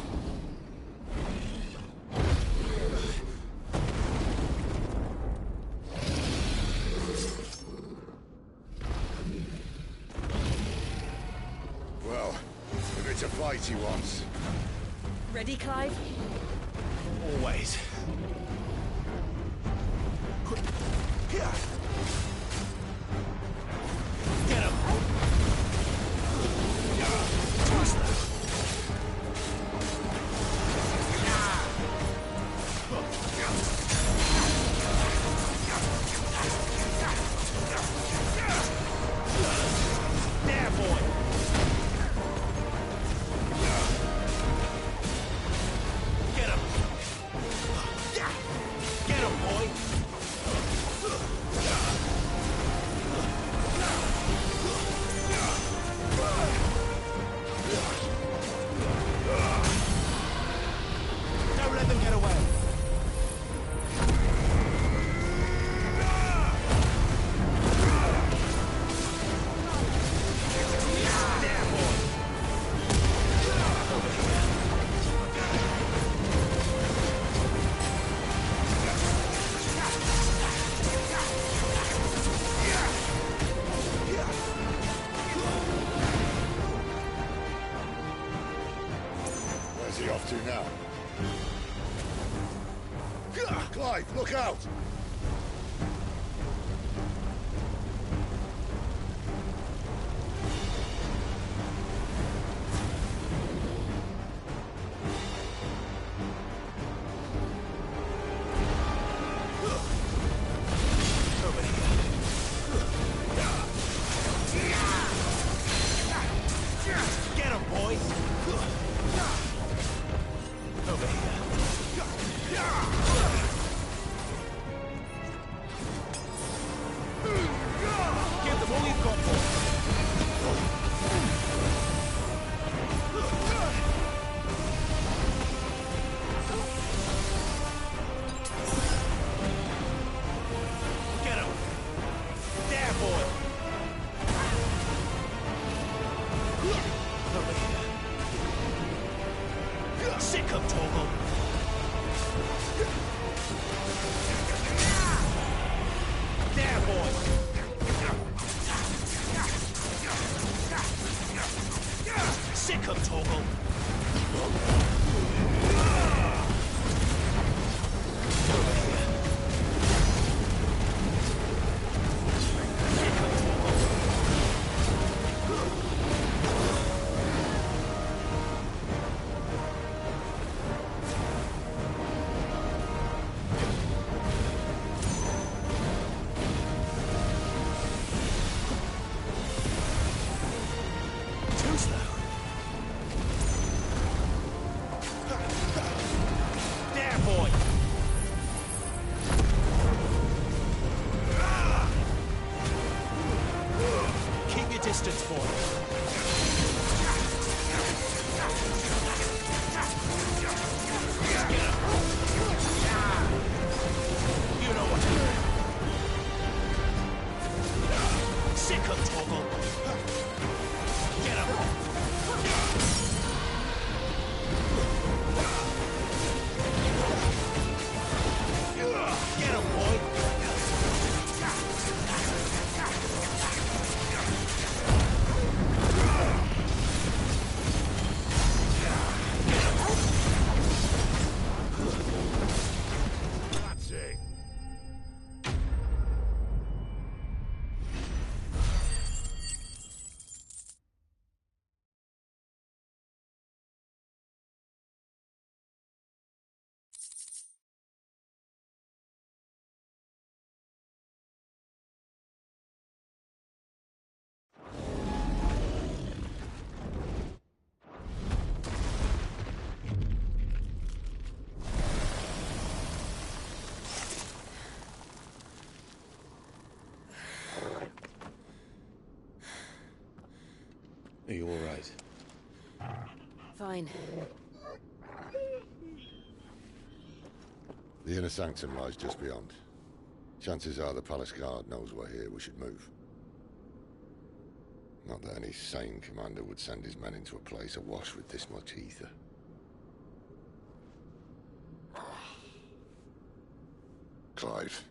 Well, if it's a fight he wants. Ready, Clive? Always. Get him! Twist that! There, boy! Get him! Look out! Get him, boys! Over here. Give them all you've got, boys! Get him! There, boy! Over here. Sick him, Torgal! There, boy! Sick him, Torgal! Over here. Sick him, Torgal! Too slow. There, boy! Keep your distance, boy. You know what to do. Sick of Torgal. Get him. Get him, boy. That's it. Are you all right? Fine. The inner sanctum lies just beyond. Chances are the palace guard knows we're here. We should move. Not that any sane commander would send his men into a place awash with this much ether. Clive.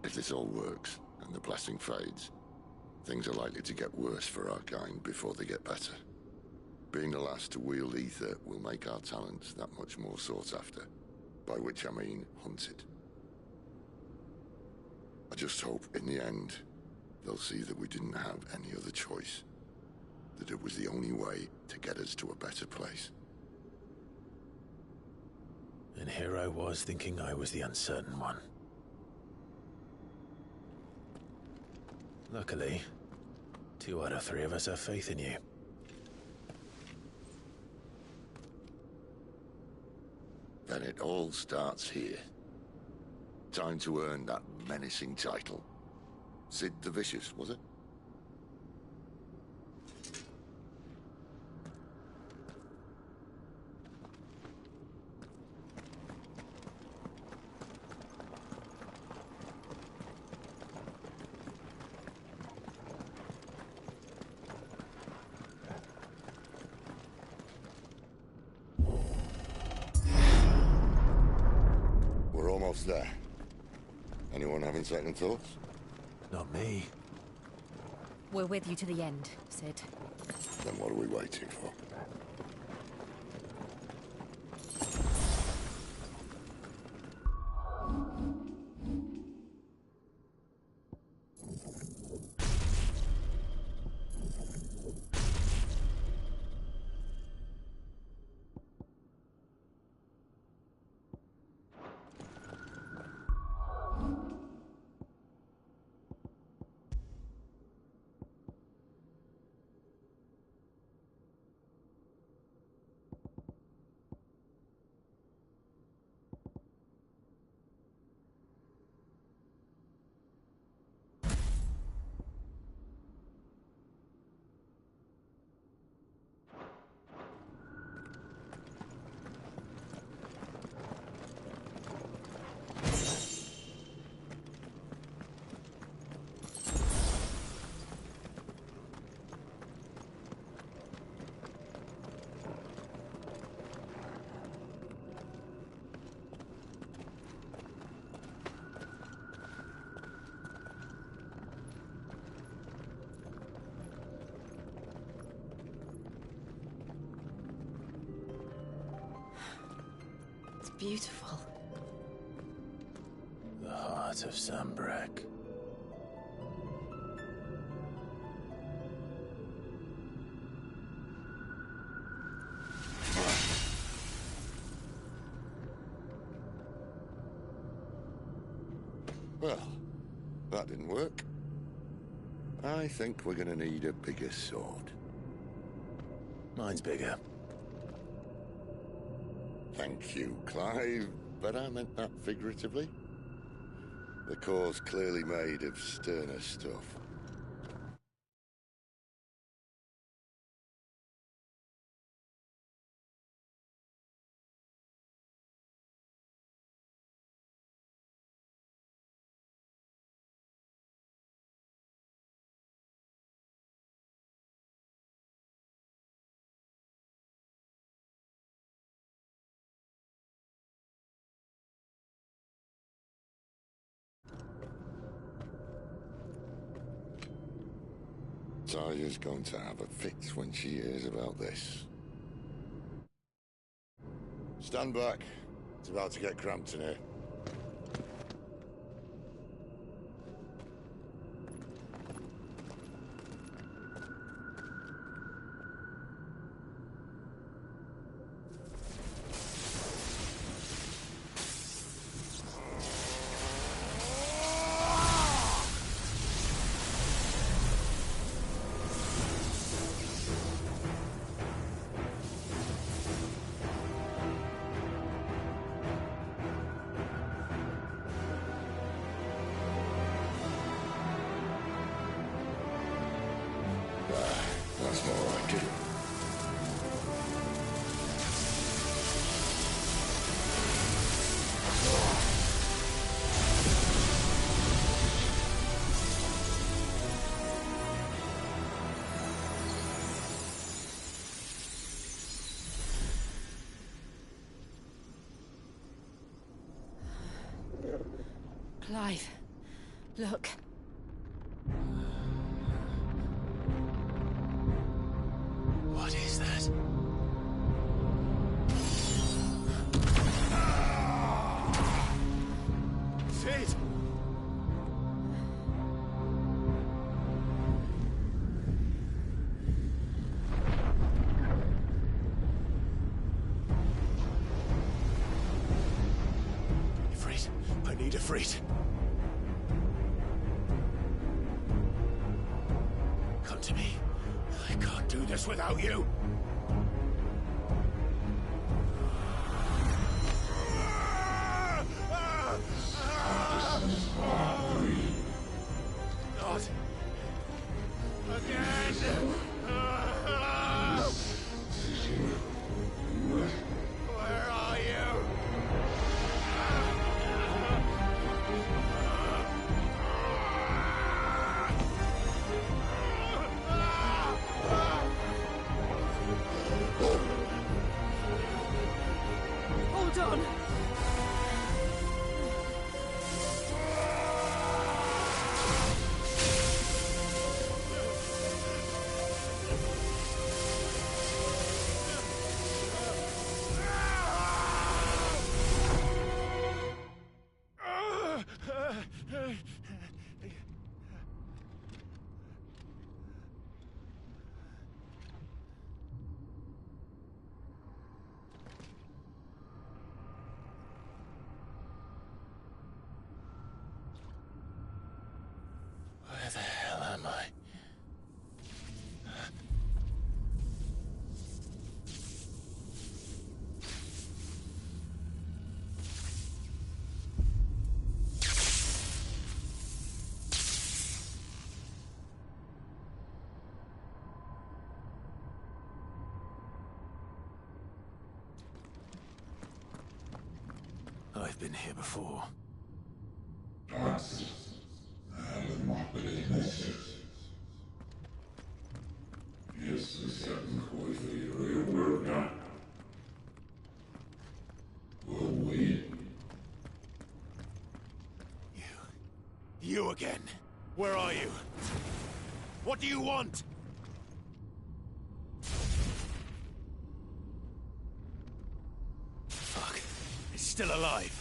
If this all works, and the blessing fades, things are likely to get worse for our kind before they get better. Being the last to wield ether will make our talents that much more sought after, by which I mean hunted. I just hope, in the end, they'll see that we didn't have any other choice. That it was the only way to get us to a better place. And here I was thinking I was the uncertain one. Luckily, 2 out of 3 of us have faith in you. Then it all starts here. Time to earn that menacing title. Sid the Vicious, was it? We're almost there. Anyone having second thoughts? Not me. We're with you to the end, Sid. Then what are we waiting for? beautiful. The heart of Sambrek. Well, that didn't work. I think we're gonna need a bigger sword. Mine's bigger. Thank you, Clive, but I meant that figuratively. The core's clearly made of sterner stuff. Taya's going to have a fit when she hears about this. Stand back. It's about to get cramped in here. That's more like it. Clive, look. What is that? Sid! Ifrit, I need Ifrit. Come to me. I can't do this without you. Not again. Where are you? Hold on. Where the hell am I? I've been here before. You again. Where are you? What do you want? Fuck. It's still alive.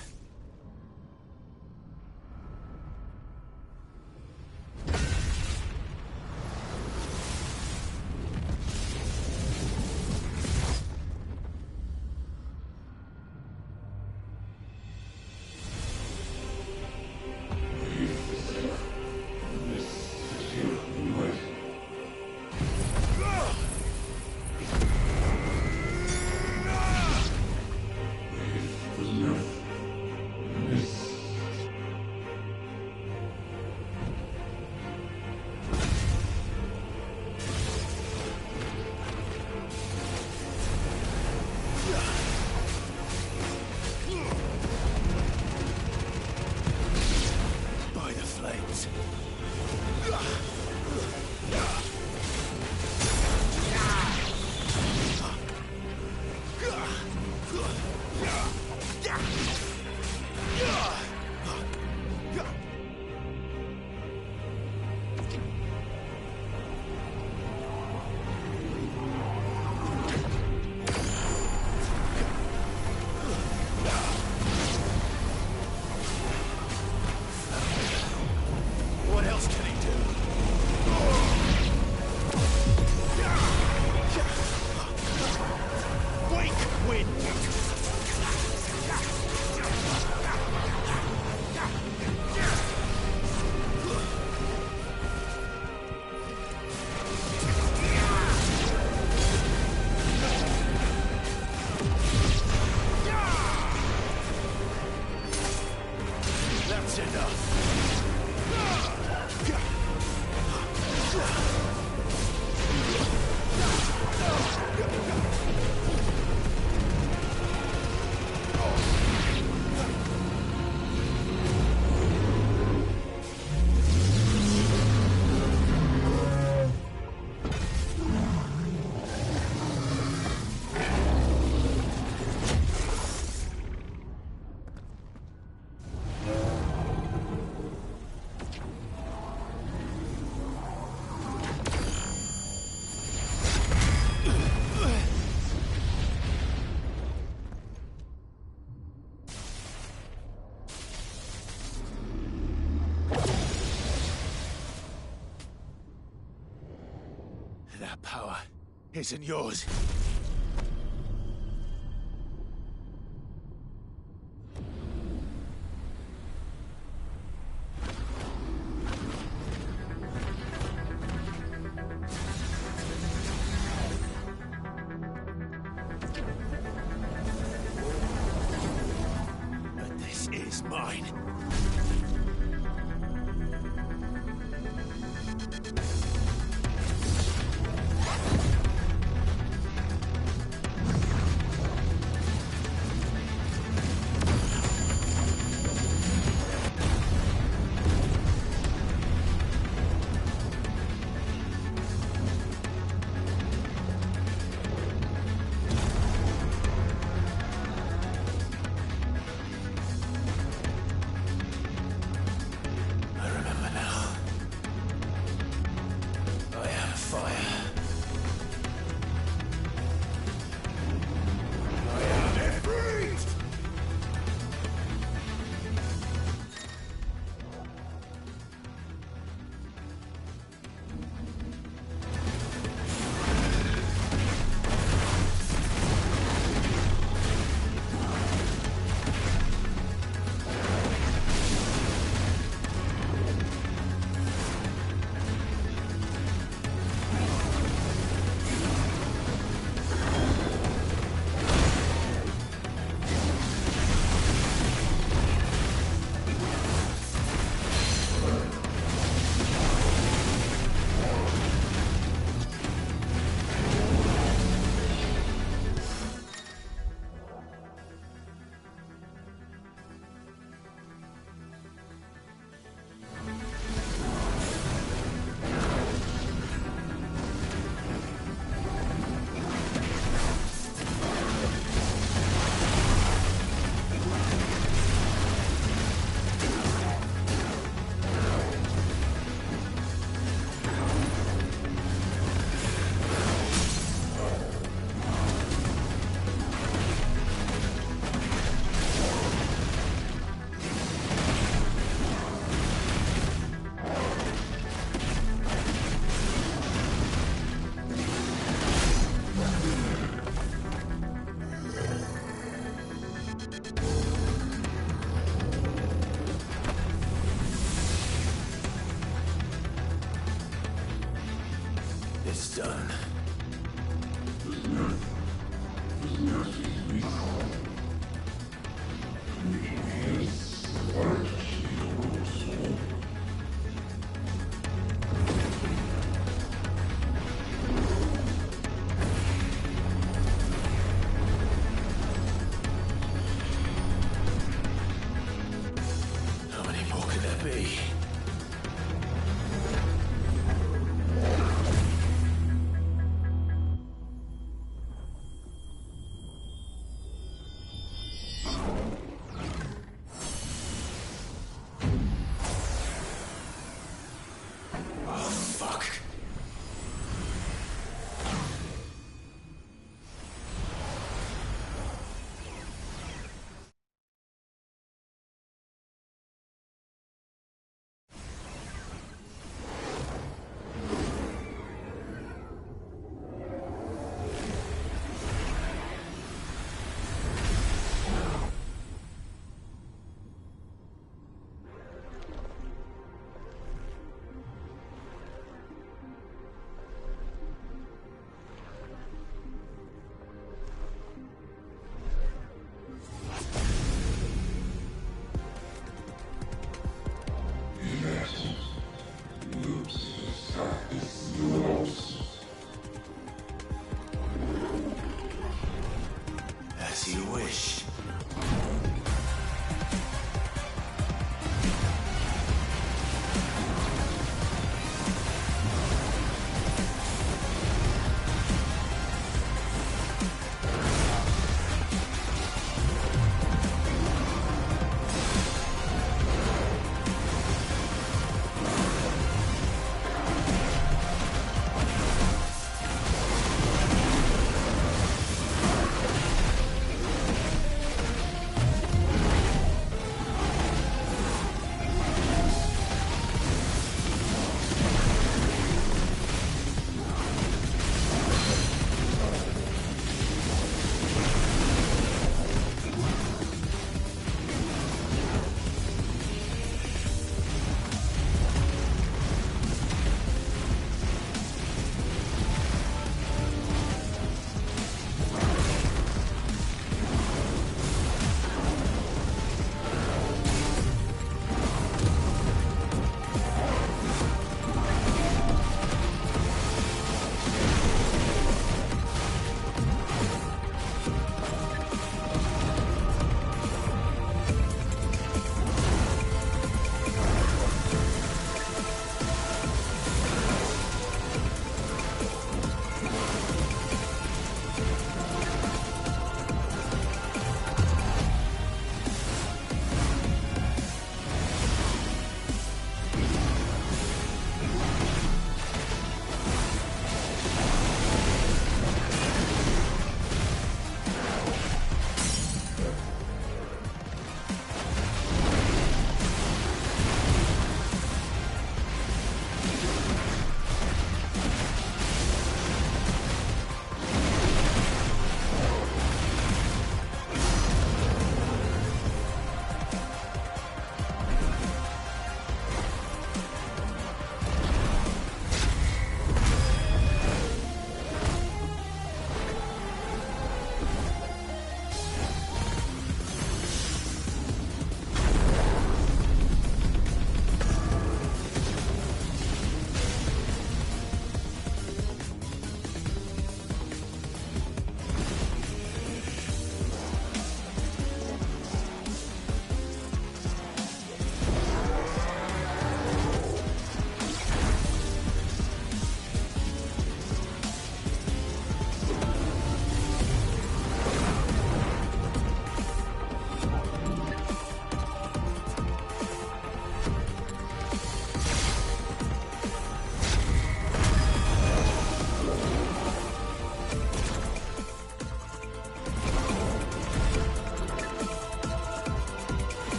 That power isn't yours. But this is mine. done.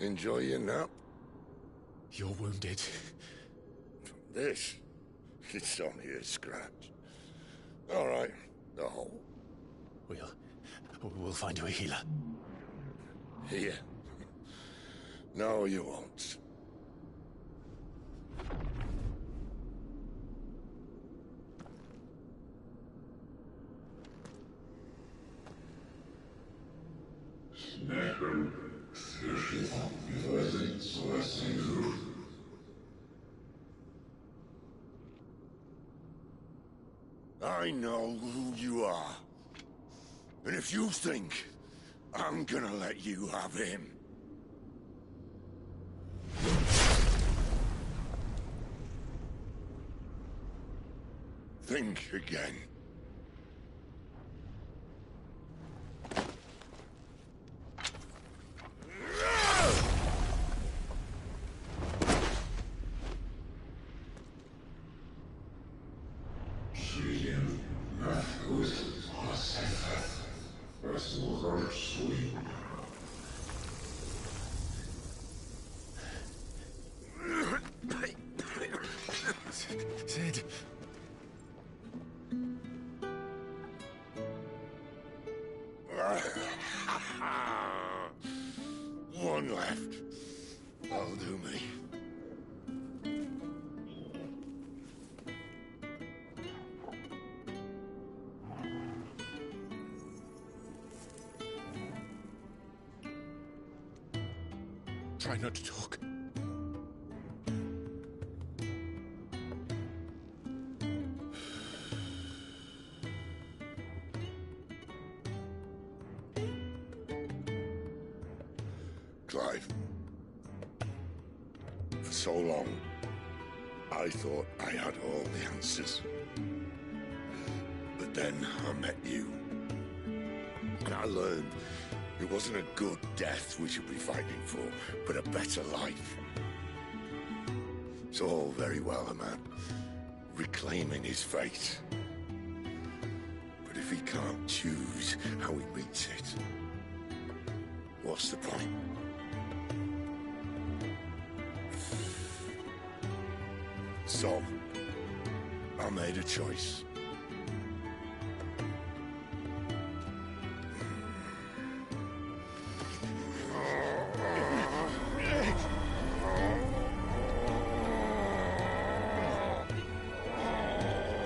Enjoy your nap? You're wounded. This? It's only a scratch. All right, the hole. We'll find you a healer. Here? No, you won't. I know who you are. And if you think I'm gonna let you have him... think again. Sid. One left. That'll do me. Try not to talk. Clive. For so long, I thought I had all the answers. But then I met you. And I learned it wasn't a good death we should be fighting for, but a better life. It's all very well, a man reclaiming his fate. But if he can't choose how he meets it, what's the point? So, I made a choice.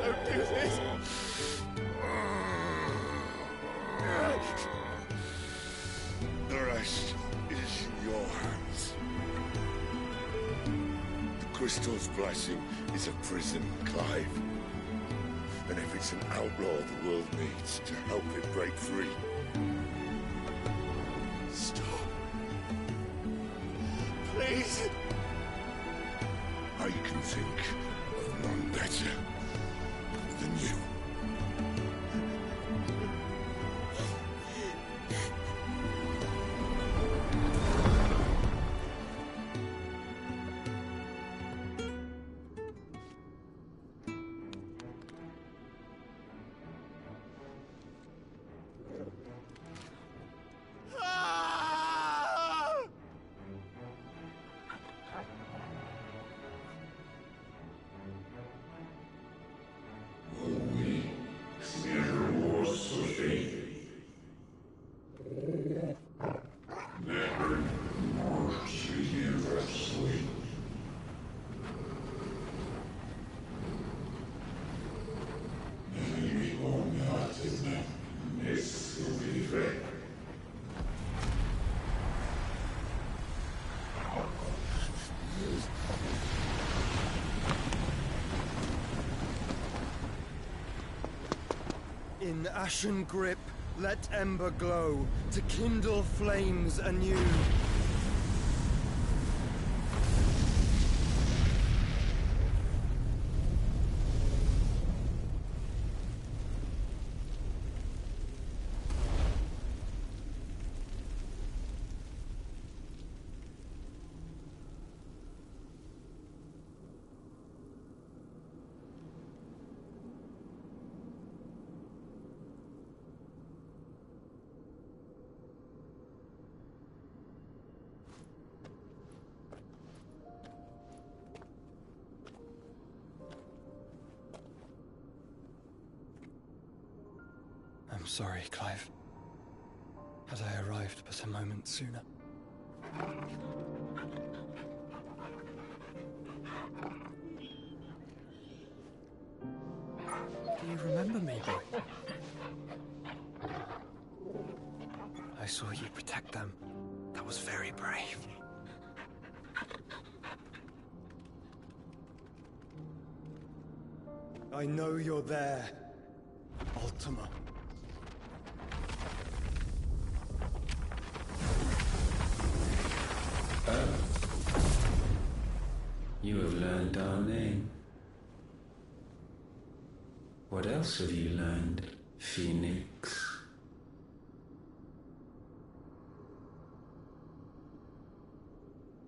Don't do this! The rest is in your hands. The Crystal's blessing is a prison, Clive. And if it's an outlaw the world needs to help it break free... Stop. Please. I can think of none better than you. In ashen grip, let ember glow, to kindle flames anew. sorry, Clive. Had I arrived but a moment sooner. Do you remember me, boy? I saw you protect them. That was very brave. I know you're there, Ultima. Oh. You have learned our name. What else have you learned, Phoenix?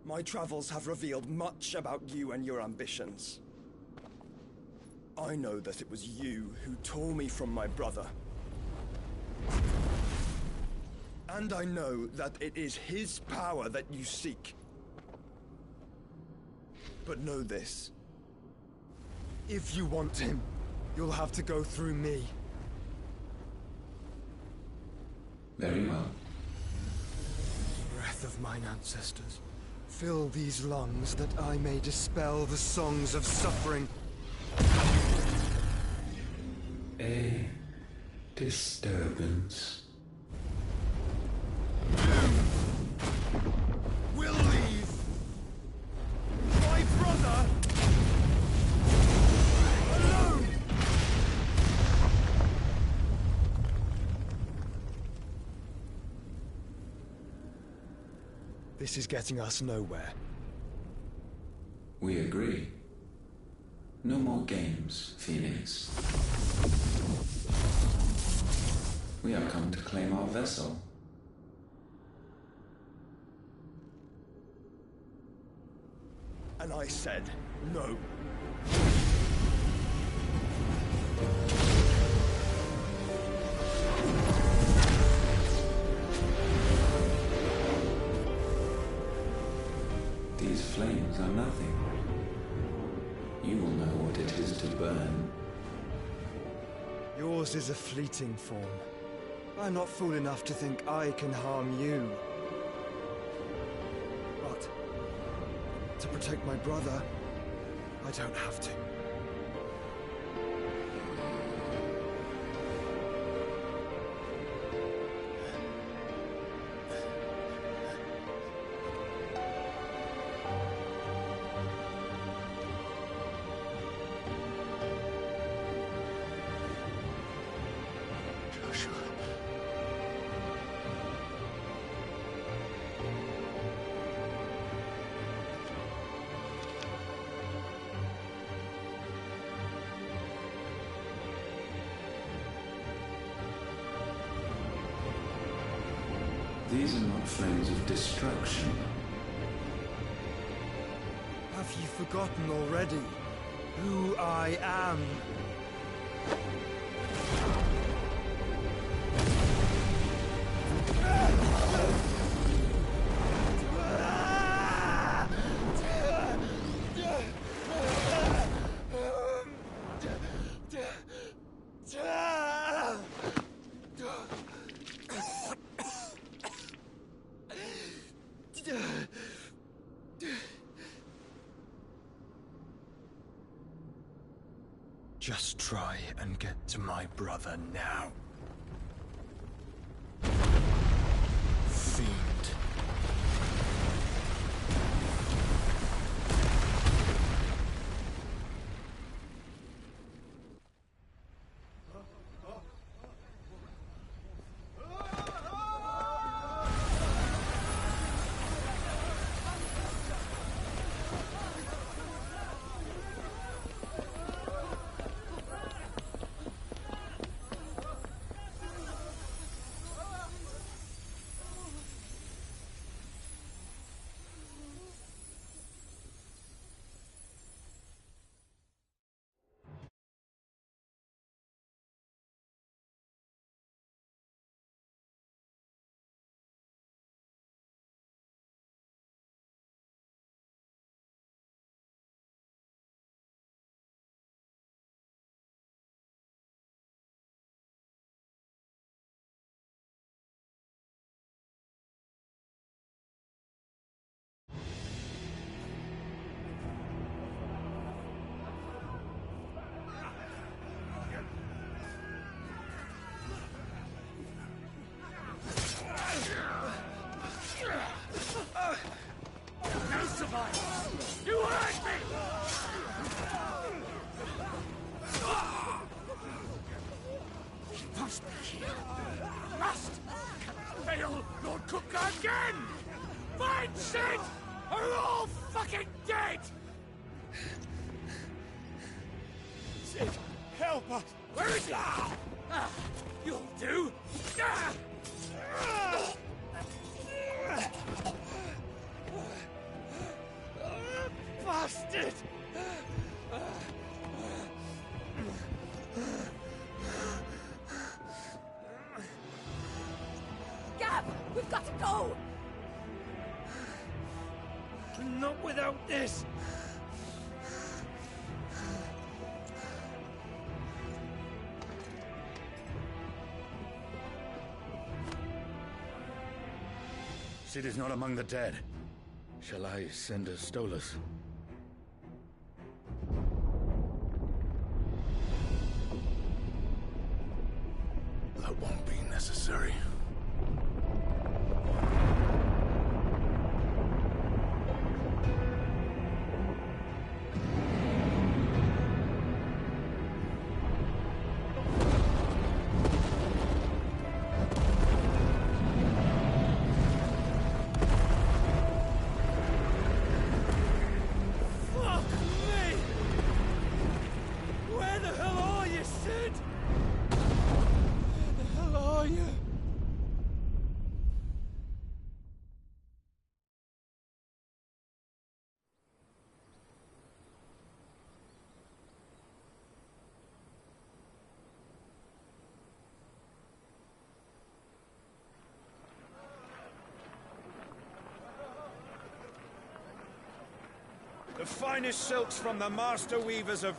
My travels have revealed much about you and your ambitions. I know that it was you who tore me from my brother. And I know that it is his power that you seek. But know this. If you want him, you'll have to go through me. Very well. Breath of mine ancestors, fill these lungs that I may dispel the songs of suffering. A disturbance. We'll leave. My brother alone. This is getting us nowhere. We agree. No more games, Phoenix. We have come to claim our vessel. And I said no. These flames are nothing. You will know what it is to burn. Yours is a fleeting form. I'm not fool enough to think I can harm you. But to protect my brother, I don't have to. These are not flames of destruction. Have you forgotten already who I am? Just try and get to my brother now. Fiend. God cook again! Find Sid! Or you're all fucking dead! Sid, help us! Where is he? You'll do! Bastard! Gab, we've got to go! Not without this! Sid is not among the dead. Shall I send a Stolas? That won't be necessary. Fuck me! Where the hell are you, Sid? Where the hell are you? The finest silks from the master weavers of...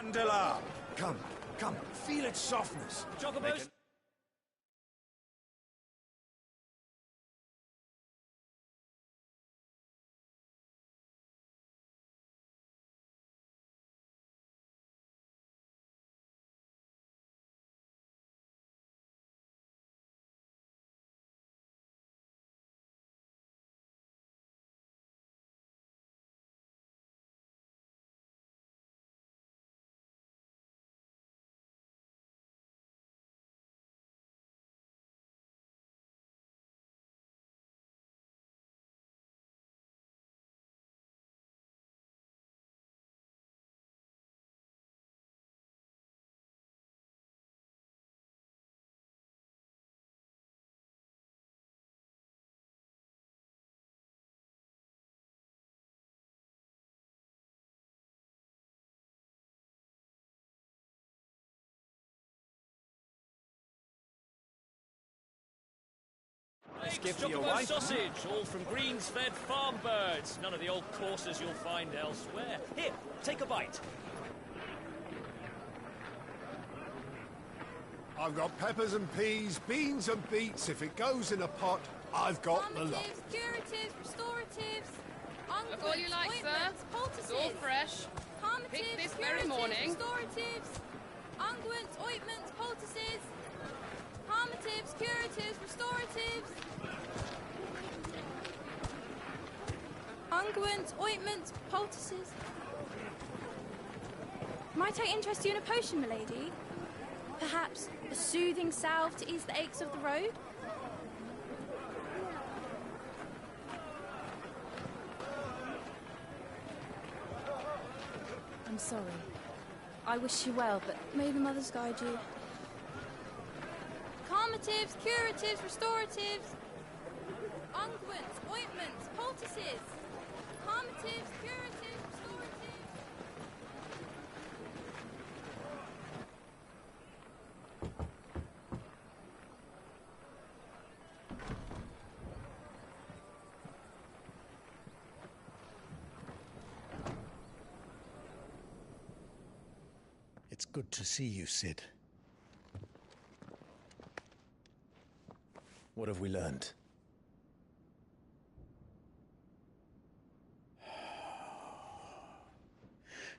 Bundle up. Come, come, feel its softness. Jogabos! Chocobo sausage, all from greens-fed farm birds. None of the old courses you'll find elsewhere. Here, take a bite. I've got peppers and peas, beans and beets. If it goes in a pot, I've got the lot. Curatives, restoratives, Look all you like, sir. It's all fresh. Picked this very morning. Restoratives, unguents, ointments, poultices, palmatives, curatives, restoratives, unguents, ointments, poultices. Might I interest you in a potion, milady? Perhaps a soothing salve to ease the aches of the road? I'm sorry. I wish you well, but may the mothers guide you. Calmatives, curatives, restoratives, unguents, ointments, poultices, calmatives, curatives, restoratives. It's good to see you, Cid. What have we learned?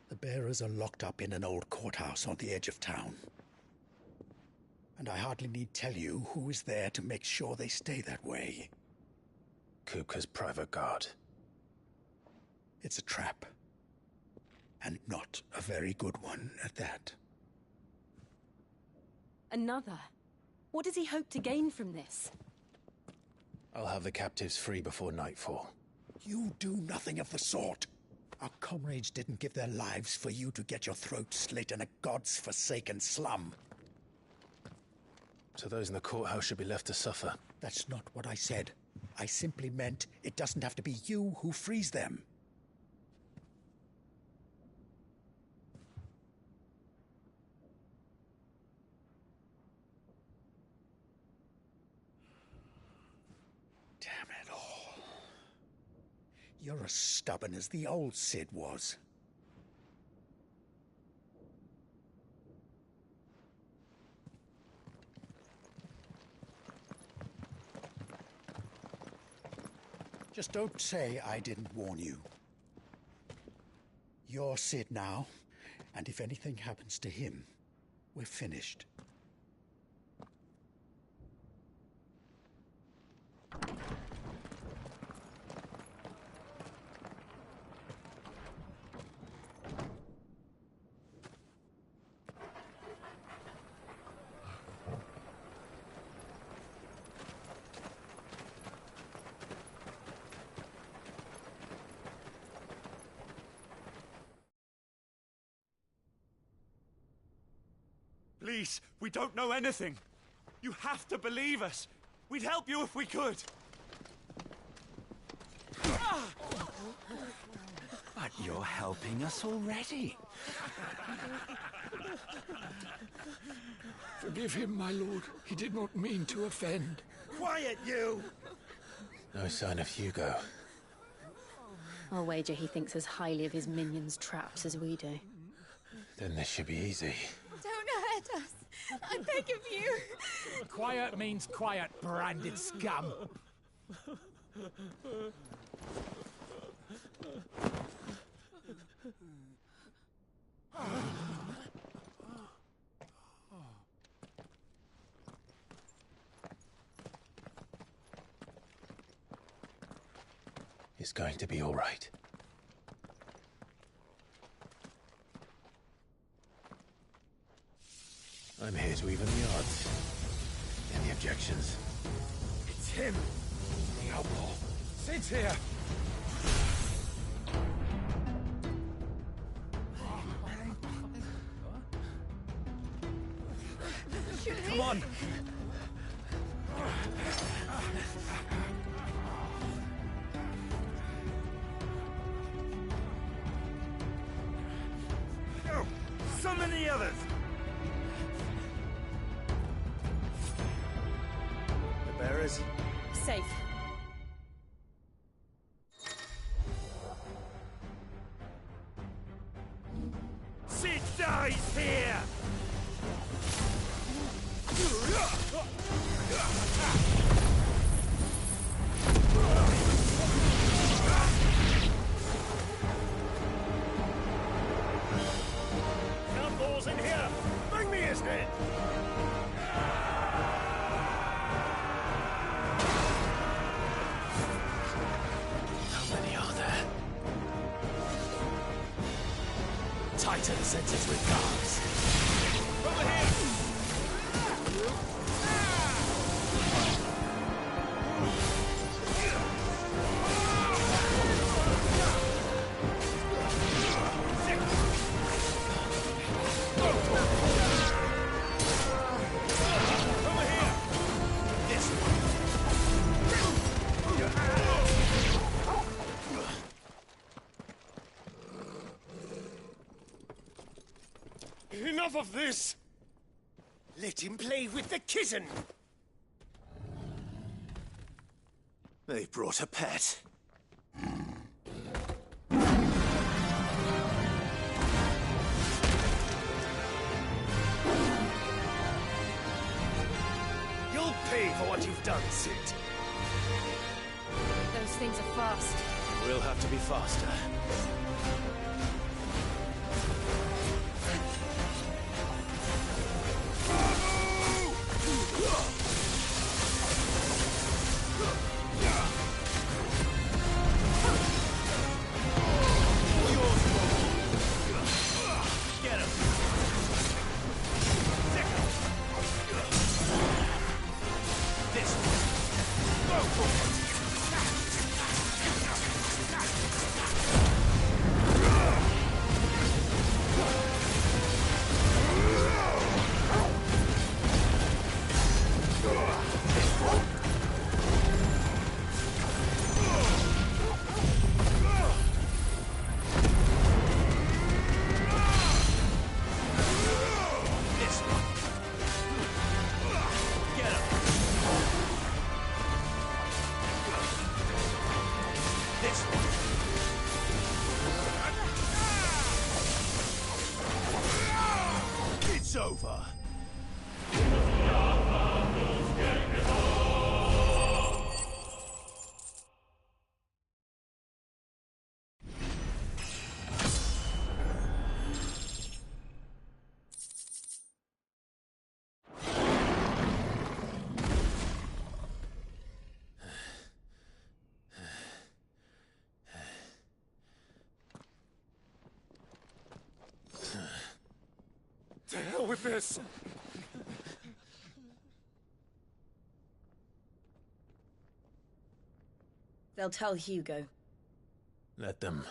The bearers are locked up in an old courthouse on the edge of town. And I hardly need tell you who is there to make sure they stay that way. Kupka's private guard. It's a trap. And not a very good one at that. Another? What does he hope to gain from this? I'll have the captives free before nightfall. You do nothing of the sort. Our comrades didn't give their lives for you to get your throat slit in a god's forsaken slum. So those in the courthouse should be left to suffer. That's not what I said. I simply meant it doesn't have to be you who frees them. Damn it all. You're as stubborn as the old Cid was. Just don't say I didn't warn you. You're Cid now, and if anything happens to him, we're finished. Please, we don't know anything. You have to believe us. We'd help you if we could. But you're helping us already. Forgive him, my lord. He did not mean to offend. Quiet, you! No sign of Hugo. I'll wager he thinks as highly of his minions' traps as we do. Then this should be easy. Don't hurt us. I beg of you. Quiet means quiet, branded scum. It's going to be all right. I'm here to even the odds. Any objections? It's him, the outlaw. Sit here. Come on. Go! Summon the others! The bearers? Safe. Sid dies here! Outlaws in here! Bring me his head! How many are there? Titan sends his regards. Over here! Enough of this! Let him play with the kitten! They brought a pet. You'll pay for what you've done, Sid. Those things are fast. We'll have to be faster. Get him! This one! Go for it! It's over. To hell with this! They'll tell Hugo. Let them.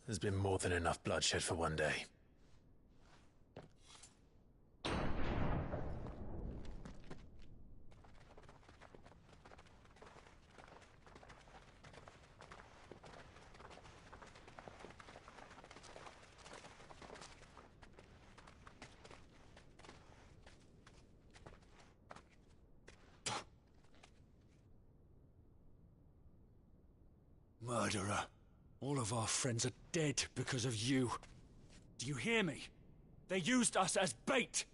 There's been more than enough bloodshed for one day. Murderer. All of our friends are dead because of you. Do you hear me? They used us as bait!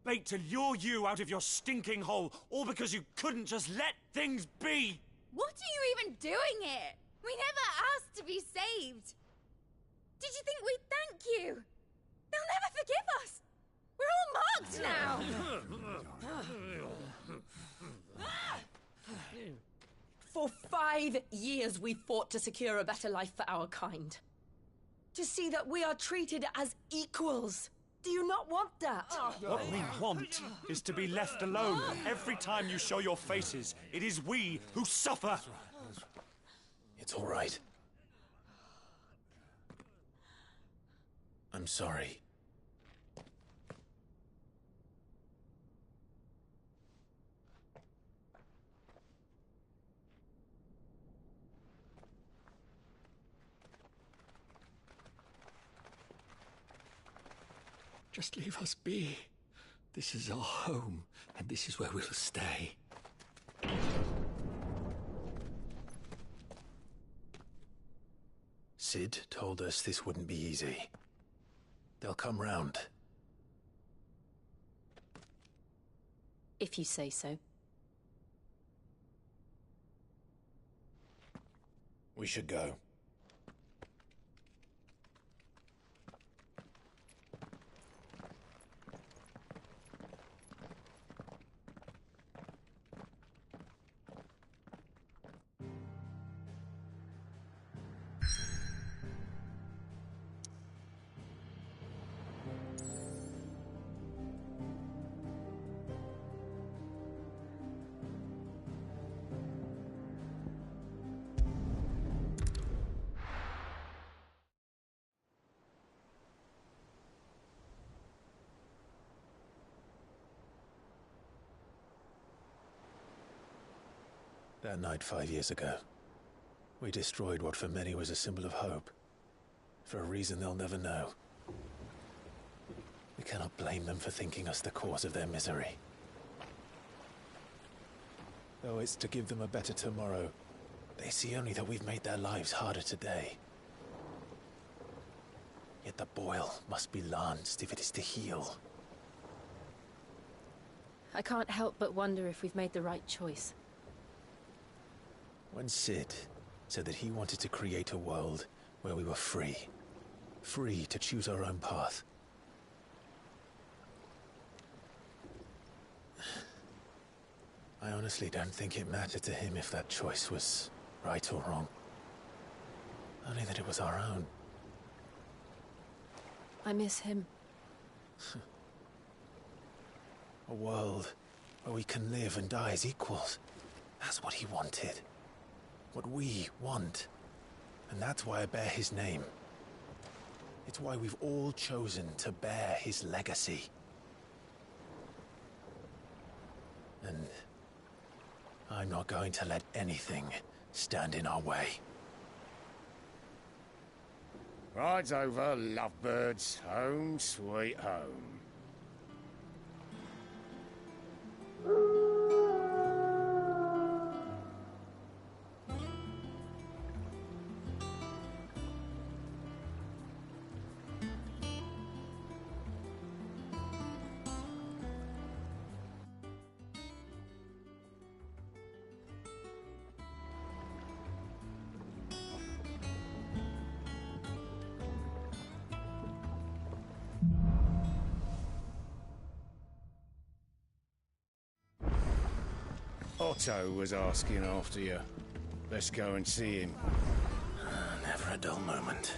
Bait to lure you out of your stinking hole, all because you couldn't just let things be! What are you even doing here? We never asked to be saved. Did you think we'd thank you? They'll never forgive us. We're all marked now. For 5 years we fought to secure a better life for our kind. To see that we are treated as equals. Do you not want that? What we want is to be left alone. Every time you show your faces, it is we who suffer. It's all right. I'm sorry. Just leave us be. This is our home, and this is where we'll stay. Cid told us this wouldn't be easy. They'll come round. If you say so. We should go. That night 5 years ago, we destroyed what for many was a symbol of hope. For a reason they'll never know. We cannot blame them for thinking us the cause of their misery. Though it's to give them a better tomorrow, they see only that we've made their lives harder today. Yet the boil must be lanced if it is to heal. I can't help but wonder if we've made the right choice. When Cid said that he wanted to create a world where we were free. Free to choose our own path. I honestly don't think it mattered to him if that choice was right or wrong. Only that it was our own. I miss him. A world where we can live and die as equals. That's what he wanted. What we want. And that's why I bear his name. It's why we've all chosen to bear his legacy. And I'm not going to let anything stand in our way. Rides over, lovebirds. Home, sweet home. Otto was asking after you. Let's go and see him. Never a dull moment.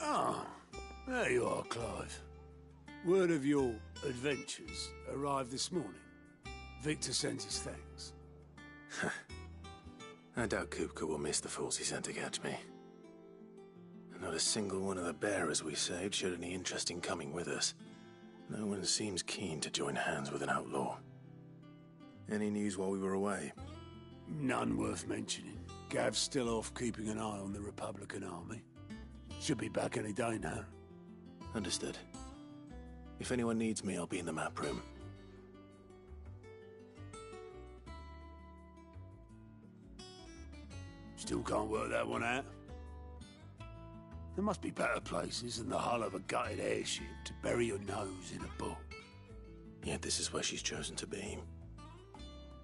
Ah, there you are, Clive. Word of your adventures arrived this morning. Victor sends his thanks. I doubt Kupka will miss the fools he sent to catch me. Not a single one of the bearers we saved showed any interest in coming with us. No one seems keen to join hands with an outlaw. Any news while we were away? None worth mentioning. Gav's still off keeping an eye on the Republican army. Should be back any day now. Understood. If anyone needs me, I'll be in the map room. Still can't work that one out. There must be better places than the hull of a gutted airship to bury your nose in a book. Yet this is where she's chosen to be.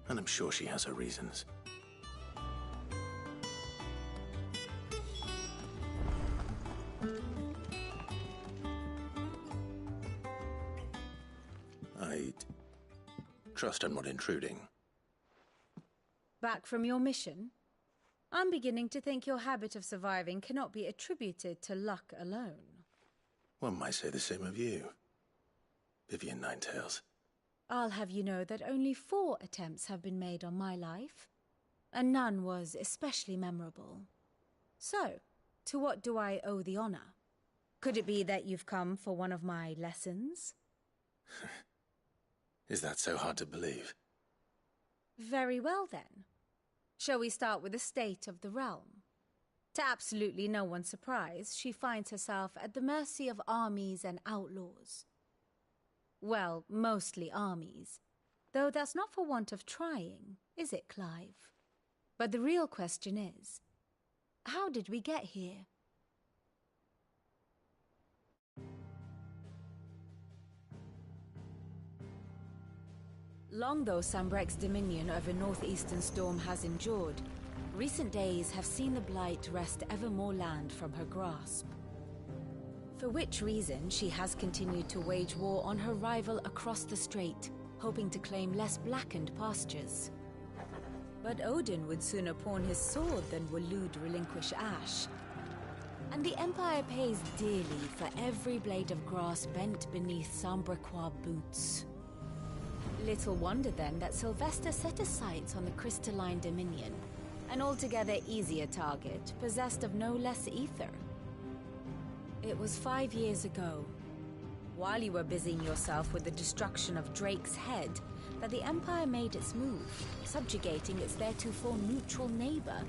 And I'm sure she has her reasons. I trust I'm not intruding. Back from your mission? I'm beginning to think your habit of surviving cannot be attributed to luck alone. One might say the same of you, Vivian Ninetails. I'll have you know that only 4 attempts have been made on my life, and none was especially memorable. So, to what do I owe the honor? Could it be that you've come for one of my lessons? Is that so hard to believe? Very well, then. Shall we start with the state of the realm? To absolutely no one's surprise, she finds herself at the mercy of armies and outlaws. Well, mostly armies. Though that's not for want of trying, is it, Clive? But the real question is, how did we get here? Long though Sambrek's dominion over northeastern Storm has endured, recent days have seen the Blight wrest ever more land from her grasp. For which reason she has continued to wage war on her rival across the strait, hoping to claim less blackened pastures. But Odin would sooner pawn his sword than Waloed relinquish Ash. And the Empire pays dearly for every blade of grass bent beneath Sambrequois boots. Little wonder then that Sylvester set his sights on the Crystalline Dominion, an altogether easier target, possessed of no less ether. It was 5 years ago, while you were busying yourself with the destruction of Drake's head, that the Empire made its move, subjugating its theretofore neutral neighbor.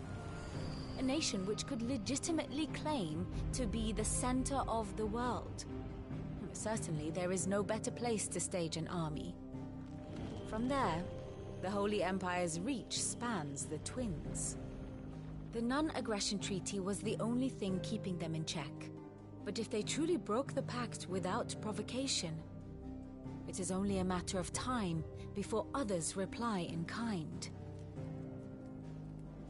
A nation which could legitimately claim to be the center of the world. Certainly, there is no better place to stage an army. From there, the Holy Empire's reach spans the Twins. The non-aggression treaty was the only thing keeping them in check. But if they truly broke the pact without provocation, it is only a matter of time before others reply in kind.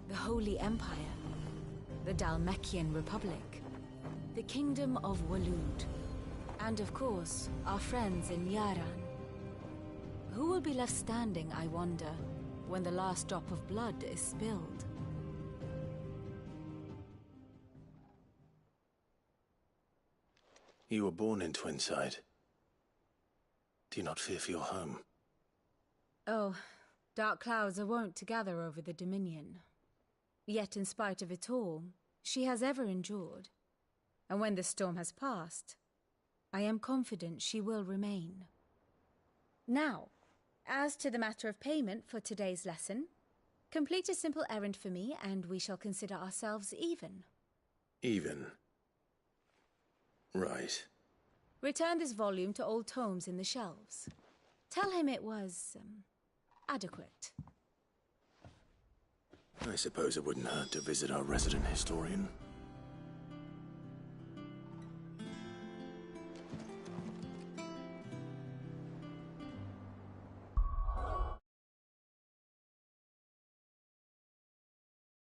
The Holy Empire, the Dhalmekian Republic, the Kingdom of Waloed, and of course, our friends in Yaran. Who will be left standing, I wonder, when the last drop of blood is spilled? You were born in Twinside. Do you not fear for your home? Oh, dark clouds are wont to gather over the Dominion. Yet in spite of it all, she has ever endured. And when the storm has passed, I am confident she will remain. Now, as to the matter of payment for today's lesson, complete a simple errand for me and we shall consider ourselves even. Even? Right. Return this volume to old tomes in the shelves. Tell him it was, adequate. I suppose it wouldn't hurt to visit our resident historian.